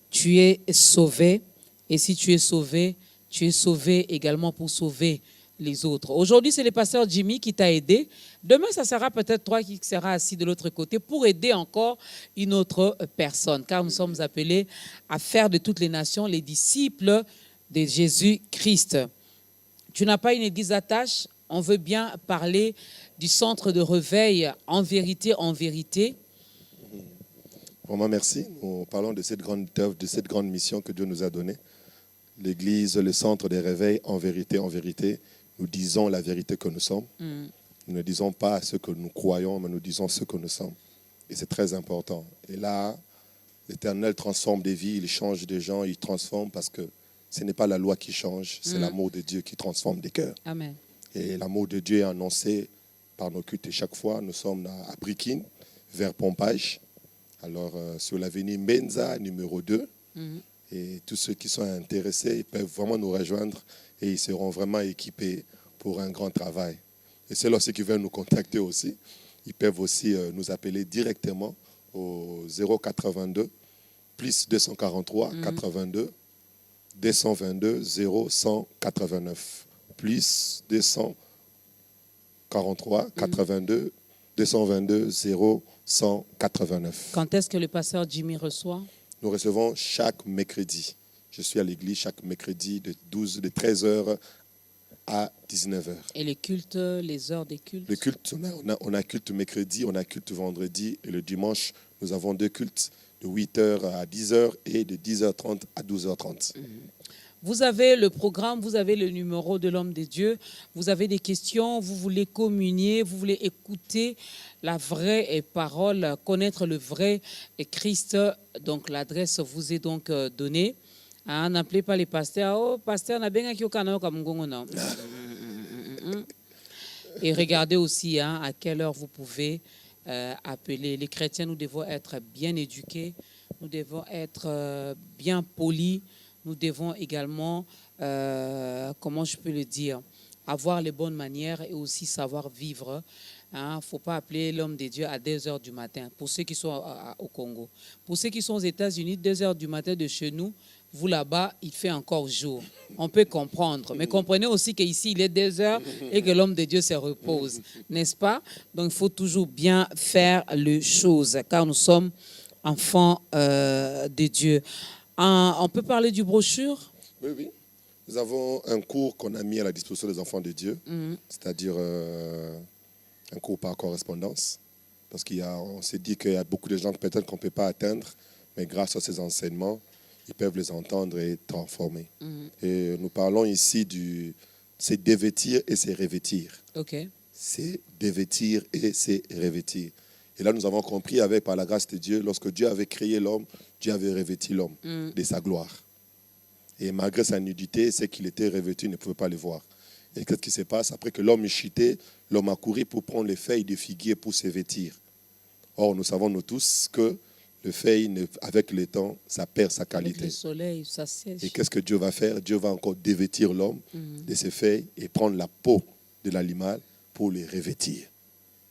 tu es sauvé. Et si tu es sauvé également pour sauver les autres. Aujourd'hui, c'est le pasteur Jimmy qui t'a aidé. Demain, ça sera peut-être toi qui seras assis de l'autre côté pour aider encore une autre personne. Car nous sommes appelés à faire de toutes les nations les disciples de Jésus-Christ. Tu n'as pas une église d'attache? On veut bien parler du centre de réveil en vérité, en vérité. Vraiment, merci. Nous parlons de cette grande œuvre, de cette grande mission que Dieu nous a donnée. L'Église, le centre des réveils, en vérité, nous disons la vérité que nous sommes. Nous ne disons pas ce que nous croyons, mais nous disons ce que nous sommes. Et c'est très important. Et là, l'Éternel transforme des vies, il change des gens, il transforme parce que ce n'est pas la loi qui change, c'est l'amour de Dieu qui transforme des cœurs. Amen. Et l'amour de Dieu est annoncé par nos cultes. Et chaque fois, nous sommes à Brikine, vers Pompage. Alors, sur l'avenue Menza, numéro 2. Et tous ceux qui sont intéressés, ils peuvent vraiment nous rejoindre et ils seront vraiment équipés pour un grand travail. Et c'est là ceux qui veulent nous contacter aussi. Ils peuvent aussi nous appeler directement au 082 plus 243 82 222 0189 plus 243 82 222 0189. Quand est-ce que le pasteur Jimmy reçoit? Nous recevons chaque mercredi. Je suis à l'église chaque mercredi de 13h à 19h. Et les cultes, les heures des cultes? Le culte, on a culte mercredi, on a culte vendredi et le dimanche, nous avons 2 cultes de 8h à 10h et de 10h30 à 12h30. Vous avez le programme, vous avez le numéro de l'homme de Dieu, vous avez des questions, vous voulez communier, vous voulez écouter la vraie parole, connaître le vrai Christ. Donc l'adresse vous est donc donnée. N'appelez pas les pasteurs. Oh, pasteur, on a bien qui non. Et regardez aussi à quelle heure vous pouvez appeler. Les chrétiens, nous devons être bien éduqués, nous devons être bien polis. Nous devons également, comment je peux le dire, avoir les bonnes manières et aussi savoir vivre. Il ne faut pas appeler l'homme de Dieu à 2 heures du matin, pour ceux qui sont au Congo. Pour ceux qui sont aux États-Unis, 2 heures du matin de chez nous, vous là-bas, il fait encore jour. On peut comprendre. Mais comprenez aussi qu'ici, il est 2 heures et que l'homme de Dieu se repose. N'est-ce pas? Donc, il faut toujours bien faire les choses, car nous sommes enfants de Dieu. On peut parler du brochure? Oui. Nous avons un cours qu'on a mis à la disposition des enfants de Dieu, c'est-à-dire un cours par correspondance. Parce on s'est dit qu'il y a beaucoup de gens peut-être qu'on ne peut pas atteindre, mais grâce à ces enseignements, ils peuvent les entendre et être transformés. Et nous parlons ici c'est dévêtir et c'est revêtir. Ok. C'est dévêtir et c'est revêtir. Et là, nous avons compris par la grâce de Dieu, lorsque Dieu avait créé l'homme, Dieu avait revêtu l'homme de sa gloire. Et malgré sa nudité, c'est qu'il était revêtu, il ne pouvait pas le voir. Et qu'est-ce qui se passe? Après que l'homme est chuté, l'homme a couru pour prendre les feuilles de figuier pour se vêtir. Or, nous savons nous tous que le feuille, avec le temps, ça perd sa qualité. Avec le soleil, ça sèche. Et qu'est-ce que Dieu va faire? Dieu va encore dévêtir l'homme de ses feuilles et prendre la peau de l'animal pour les revêtir.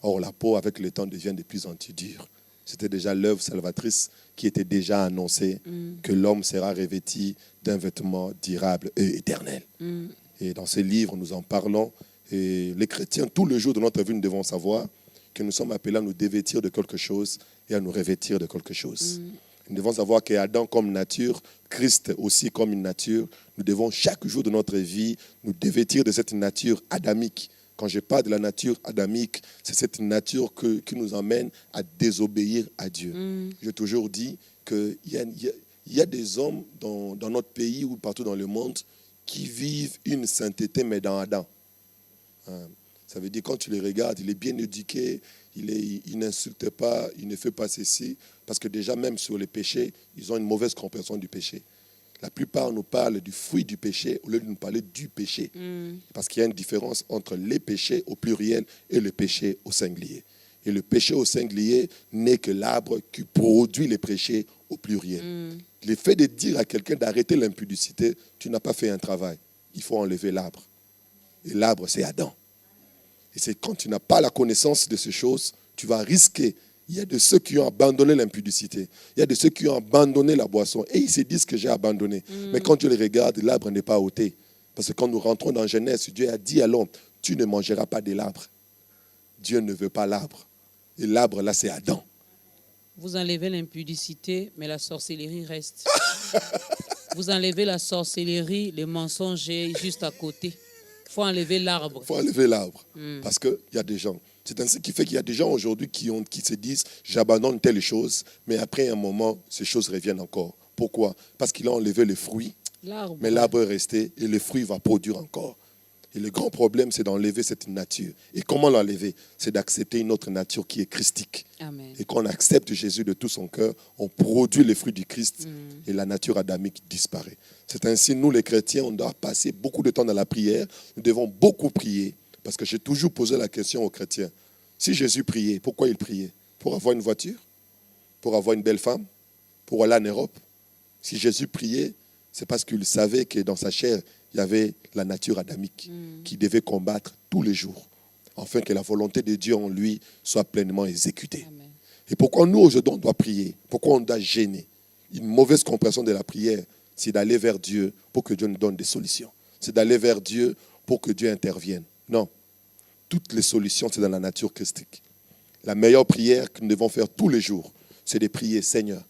Or, la peau, avec le temps, devient de plus en plus dure. C'était déjà l'œuvre salvatrice qui était déjà annoncée, que l'homme sera revêtu d'un vêtement durable et éternel. Et dans ce livre, nous en parlons. Et les chrétiens, tous les jours de notre vie, nous devons savoir que nous sommes appelés à nous dévêtir de quelque chose et à nous revêtir de quelque chose. Nous devons savoir qu'Adam comme nature, Christ aussi comme une nature, nous devons chaque jour de notre vie nous dévêtir de cette nature adamique. Quand je parle de la nature adamique, c'est cette nature qui nous emmène à désobéir à Dieu. J'ai toujours dit qu'il y il y a des hommes dans notre pays ou partout dans le monde qui vivent une sainteté, mais dans Adam. Ça veut dire quand tu les regardes, il est bien éduqué, il n'insulte pas, il ne fait pas ceci. Parce que déjà, même sur les péchés, ils ont une mauvaise compréhension du péché. La plupart nous parlent du fruit du péché au lieu de nous parler du péché. Parce qu'il y a une différence entre les péchés au pluriel et le péché au singulier. Et le péché au singulier n'est que l'arbre qui produit les péchés au pluriel. Le fait de dire à quelqu'un d'arrêter l'impudicité, tu n'as pas fait un travail. Il faut enlever l'arbre. Et l'arbre, c'est Adam. Et c'est quand tu n'as pas la connaissance de ces choses, tu vas risquer. Il y a de ceux qui ont abandonné l'impudicité. Il y a de ceux qui ont abandonné la boisson. Et ils se disent que j'ai abandonné. Mais quand tu les regardes, l'arbre n'est pas ôté. Parce que quand nous rentrons dans Genèse, Dieu a dit à l'homme, tu ne mangeras pas de l'arbre. Dieu ne veut pas l'arbre. Et l'arbre, là, c'est Adam. Vous enlevez l'impudicité, mais la sorcellerie reste. Vous enlevez la sorcellerie, les mensonges juste à côté. Il faut enlever l'arbre. Il faut enlever l'arbre. Parce qu'il y a des gens. C'est ainsi qui fait qu'il y a des gens aujourd'hui qui se disent j'abandonne telle chose, mais après un moment, ces choses reviennent encore. Pourquoi? Parce qu'il a enlevé les fruits, mais l'arbre est resté et le fruit va produire encore. Et le grand problème, c'est d'enlever cette nature. Et comment l'enlever? C'est d'accepter une autre nature qui est christique. Amen. Et quand on accepte Jésus de tout son cœur, on produit les fruits du Christ et la nature adamique disparaît. C'est ainsi, nous les chrétiens, on doit passer beaucoup de temps dans la prière. Nous devons beaucoup prier. Parce que j'ai toujours posé la question aux chrétiens. Si Jésus priait, pourquoi il priait? Pour avoir une voiture? Pour avoir une belle femme? Pour aller en Europe? Si Jésus priait, c'est parce qu'il savait que dans sa chair, il y avait la nature adamique qui devait combattre tous les jours, afin que la volonté de Dieu en lui soit pleinement exécutée. Amen. Et pourquoi nous, aujourd'hui, on doit prier? Pourquoi on doit gêner? Une mauvaise compréhension de la prière, c'est d'aller vers Dieu pour que Dieu nous donne des solutions. C'est d'aller vers Dieu pour que Dieu intervienne. Non. Toutes les solutions, c'est dans la nature christique. La meilleure prière que nous devons faire tous les jours, c'est de prier, Seigneur,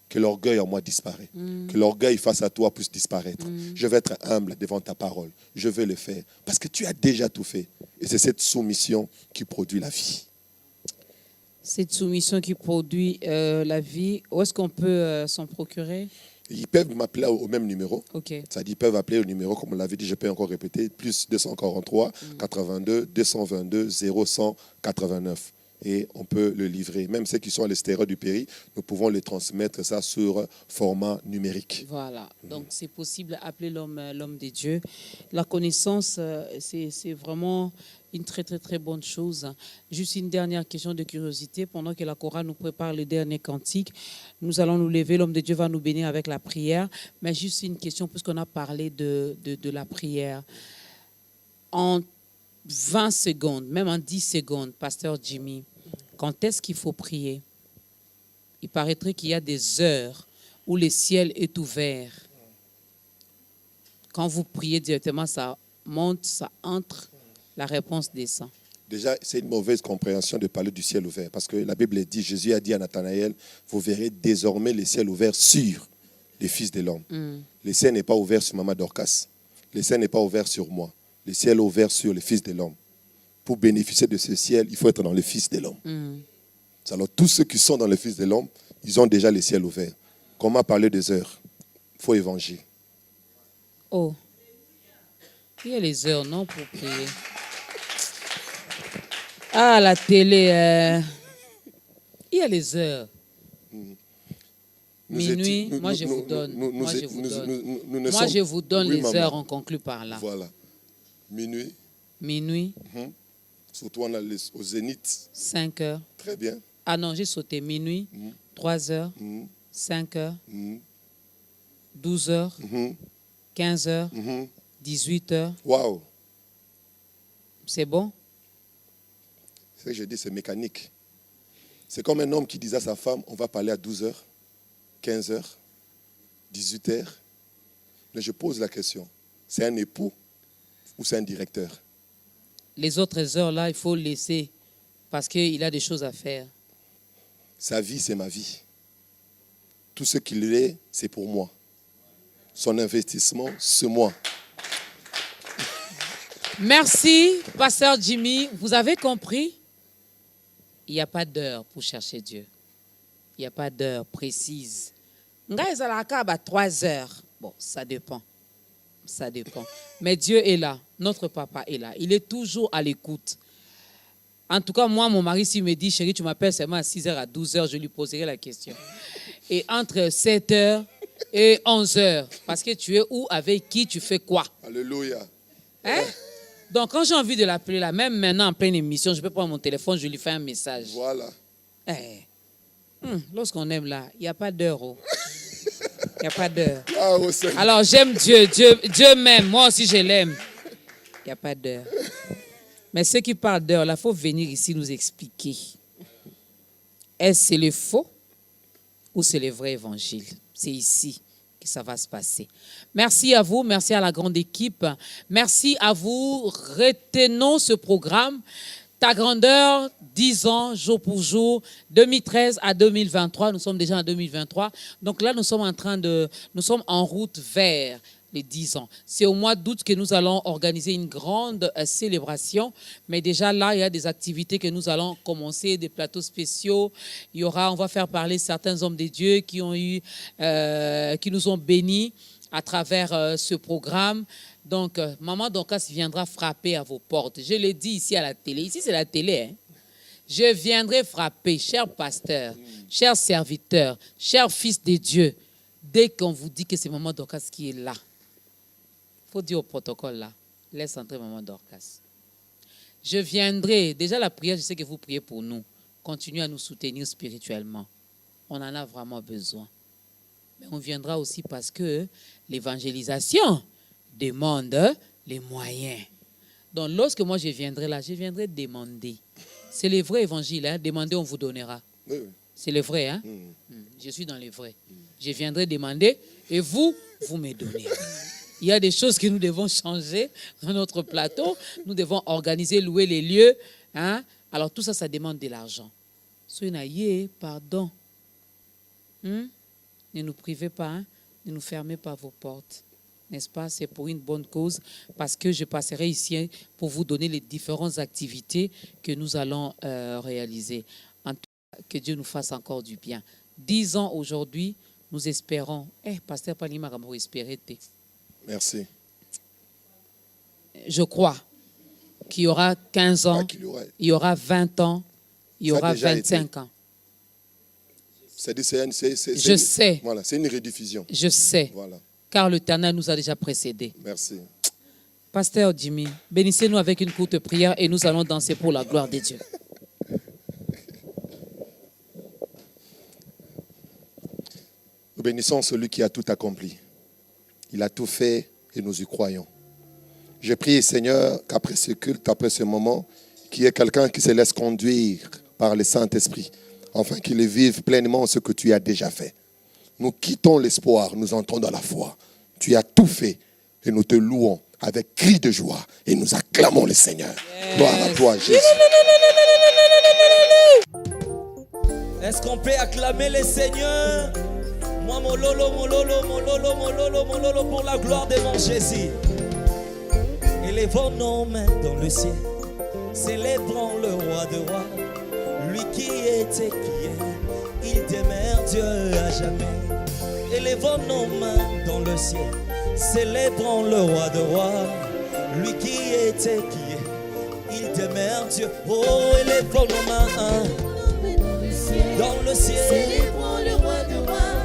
que l'orgueil en moi disparaisse. Que l'orgueil face à toi puisse disparaître. Je vais être humble devant ta parole. Je vais le faire. Parce que tu as déjà tout fait. Et c'est cette soumission qui produit la vie. Cette soumission qui produit la vie, où est-ce qu'on peut s'en procurer? Ils peuvent m'appeler au même numéro. Okay. Ça dit, ils peuvent appeler au numéro, comme on l'avait dit, je peux encore répéter, plus 243 82 222 0189. Et on peut le livrer. Même ceux qui sont à l'extérieur du pays, nous pouvons les transmettre ça sur format numérique. Voilà. Donc, c'est possible d'appeler l'homme de Dieu. La connaissance, c'est vraiment une très, très, très bonne chose. Juste une dernière question de curiosité. Pendant que la chorale nous prépare le dernier cantique, nous allons nous lever. L'homme de Dieu va nous bénir avec la prière. Mais juste une question, puisqu'on a parlé de la prière. En 20 secondes, même en 10 secondes, Pasteur Jimmy, quand est-ce qu'il faut prier? Il paraîtrait qu'il y a des heures où le ciel est ouvert. Quand vous priez directement, ça monte, ça entre, la réponse descend. Déjà, c'est une mauvaise compréhension de parler du ciel ouvert. Parce que la Bible dit, Jésus a dit à Nathanaël, vous verrez désormais le ciel ouvert sur les fils de l'homme. Le ciel n'est pas ouvert sur Maman Dorcas. Le ciel n'est pas ouvert sur moi. Le ciel est ouvert sur les fils de l'homme. Pour bénéficier de ce ciel, il faut être dans les fils de l'homme. Alors, tous ceux qui sont dans les fils de l'homme, ils ont déjà le ciel ouvert. Comment parler des heures? Il faut évangile. Oh, il y a les heures, non, pour prier. Ah, la télé, il y a les heures. Minuit, moi je vous donne. Moi je vous donne les heures, on conclut par là. Voilà. Minuit. Minuit. Surtout on a au zénith. 5 heures. Très bien. Ah non, j'ai sauté minuit, 3 heures, 5 heures, 12 heures, 15 heures, 18 heures. Waouh. C'est bon? C'est ce que je dis, c'est mécanique. C'est comme un homme qui disait à sa femme, on va parler à 12 heures, 15 heures, 18 heures. Mais je pose la question, c'est un époux ou c'est un directeur? Les autres heures là, il faut laisser parce qu'il a des choses à faire. Sa vie, c'est ma vie. Tout ce qu'il est, c'est pour moi. Son investissement, c'est moi. Merci, Pasteur Jimmy. Vous avez compris? Il n'y a pas d'heure pour chercher Dieu. Il n'y a pas d'heure précise. Nga ezalaka ba 3 heures. Bon, ça dépend. Ça dépend. Mais Dieu est là. Notre papa est là. Il est toujours à l'écoute. En tout cas, moi, mon mari, s'il me dit, chérie, tu m'appelles seulement à 6h, à 12h, je lui poserai la question. Et entre 7h et 11h, parce que tu es où, avec qui, tu fais quoi? Alléluia. Hein? Donc, quand j'ai envie de l'appeler là, même maintenant en pleine émission, je peux prendre mon téléphone, je lui fais un message. Voilà. Lorsqu'on aime là, il n'y a pas d'heure. Oh. Il n'y a pas d'heure. Ah, oh, Seigneur. Alors, j'aime Dieu. Dieu m'aime. Moi aussi, je l'aime. Il n'y a pas d'heure. Mais ceux qui parlent d'heure, là, il faut venir ici nous expliquer. Est-ce que c'est le faux ou c'est le vrai évangile? C'est ici que ça va se passer. Merci à vous. Merci à la grande équipe. Merci à vous. Retenons ce programme. Ta grandeur, 10 ans, jour pour jour, 2013 à 2023. Nous sommes déjà en 2023. Donc là, nous sommes en route vers les 10 ans. C'est au mois d'août que nous allons organiser une grande célébration. Mais déjà là, il y a des activités que nous allons commencer, des plateaux spéciaux. On va faire parler certains hommes de Dieu qui nous ont bénis à travers ce programme. Donc, Maman Dorcas viendra frapper à vos portes. Je l'ai dit ici à la télé. Ici, c'est la télé. Hein? Je viendrai frapper, chers pasteurs, chers serviteurs, chers fils de Dieu. Dès qu'on vous dit que c'est Maman Dorcas qui est là, il faut dire au protocole là, laisse entrer Maman Dorcas. Je viendrai. Déjà, la prière, je sais que vous priez pour nous. Continuez à nous soutenir spirituellement. On en a vraiment besoin. Mais on viendra aussi parce que l'évangélisation demande les moyens. Donc, lorsque moi je viendrai là, je viendrai demander. C'est le vrai évangile, hein? Demandez, on vous donnera. Oui. C'est le vrai, hein? Je suis dans le vrai. Je viendrai demander et vous me donnez. Il y a des choses que nous devons changer dans notre plateau. Nous devons organiser, louer les lieux. Hein? Alors, tout ça, ça demande de l'argent. Soyez pardon. Ne nous privez pas, hein? Ne nous fermez pas vos portes. N'est-ce pas? C'est pour une bonne cause, parce que je passerai ici pour vous donner les différentes activités que nous allons réaliser. En tout cas, que Dieu nous fasse encore du bien. 10 ans aujourd'hui, nous espérons. Pasteur Panima, vous espérez. Merci. Je crois qu'il y aura 15 ans, il y aura 20 ans, il y aura 25 ans. Je sais. Voilà, c'est une rediffusion. Je sais. Voilà. Car l'Éternel nous a déjà précédés. Merci. Pasteur Jimmy, bénissez-nous avec une courte prière et nous allons danser pour la gloire de Dieu. Nous bénissons celui qui a tout accompli. Il a tout fait et nous y croyons. Je prie, Seigneur, qu'après ce culte, après ce moment, qu'il y ait quelqu'un qui se laisse conduire par le Saint-Esprit, afin qu'il vive pleinement ce que tu as déjà fait. Nous quittons l'espoir, nous entrons dans la foi. Tu as tout fait et nous te louons avec cri de joie et nous acclamons le Seigneur. Yes. Gloire à toi, Jésus. Est-ce qu'on peut acclamer le Seigneur? Moi, mon lolo, pour la gloire de mon Jésus. Élevons nos mains dans le ciel, célébrons le roi de rois, lui qui était, qui est. Il demeure Dieu à jamais. Élevons nos mains dans le ciel. Célébrons le roi de rois. Lui qui était, qui est. Il demeure Dieu. Oh, élevons nos mains dans le ciel. Célébrons le roi de rois.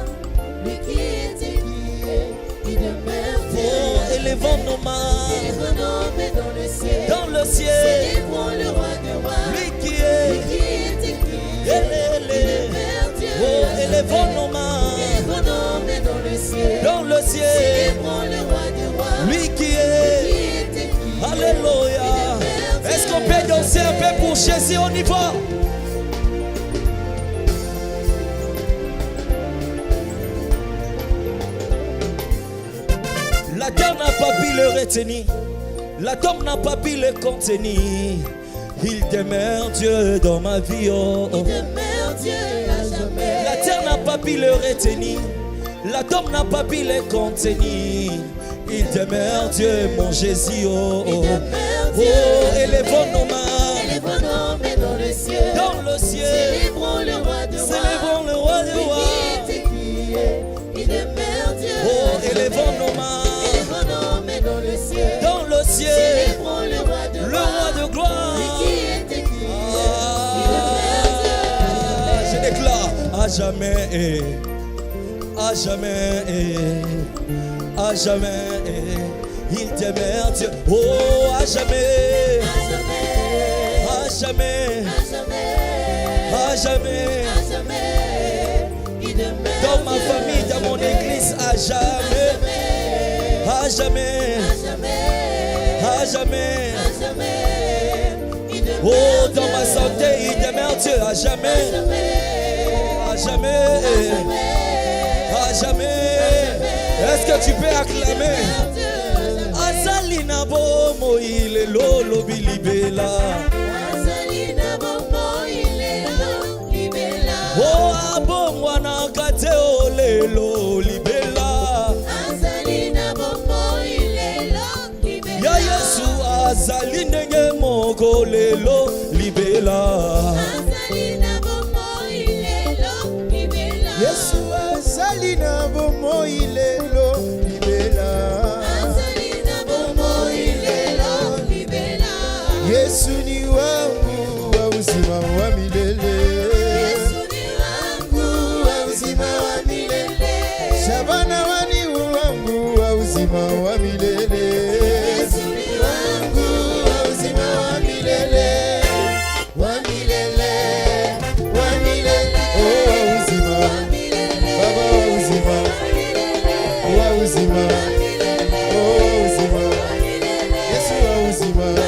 Lui qui était, qui est. Il demeure Dieu. Oh, élevons nos mains. Élevons nos mains dans le ciel. Dans le ciel. Célébrons le roi de rois. Lui qui est. Lui qui était, qui est. Oh, élevons nos mains dans le ciel. Dans le ciel. Célébrons le roi de rois. Lui qui est. Alléluia. Est-ce qu'on peut danser un peu pour Jésus? On y va. La terre n'a pas pu le retenir. La tombe n'a pas pu le contenir. Il demeure Dieu dans ma vie. Oh. Il demeure Dieu à jamais. La terre n'a pas pu le retenir. La tombe n'a pas pu le contenir. Il demeure Dieu, mon Jésus. Oh. Il demeure Dieu. Oh, élevons nos mains. Élevons nos mains dans le ciel. Dans le ciel. Célébrons le roi de rois. Célébrons le roi de rois. Lui qui était, qui est. Célébrons le ciel, Célébrons le roi de gloire. lui qui est écrit. Je déclare à jamais, à jamais, à jamais, il demeure Dieu. Oh, à jamais, À jamais, à jamais, à jamais, à jamais. à jamais, il demeure Dans ma Dieu. famille, dans mon église, à jamais, à jamais, à jamais. À jamais, il demeure Oh, dans Dieu. ma santé, il demeure Dieu, à jamais, à jamais, à jamais. Est-ce que tu peux acclamer? Azalina bomo ile lolo bilibela. Azalina bomo ilelo libela. Oh, abongwana kate olelo libela. Azalina bomo ilelo libela. Ya Yesu azali ndenge moko lelo libela. Azalina bomo ilelo libela. Yesu azali na bomoi lelo libela. Azalina bomo ilelo libela. Yesu ni wangu wa uzima wa milele. Yesu ni wangu wa uzima wa milele. Shabana wani wangu wa uzima wa milele. Yesu ni wangu wa uzima wa milele. Wa milele, wa milele, oh wa uzima, Baba wa uzima, wa uzima, oh wa uzima, Yesu wa uzima.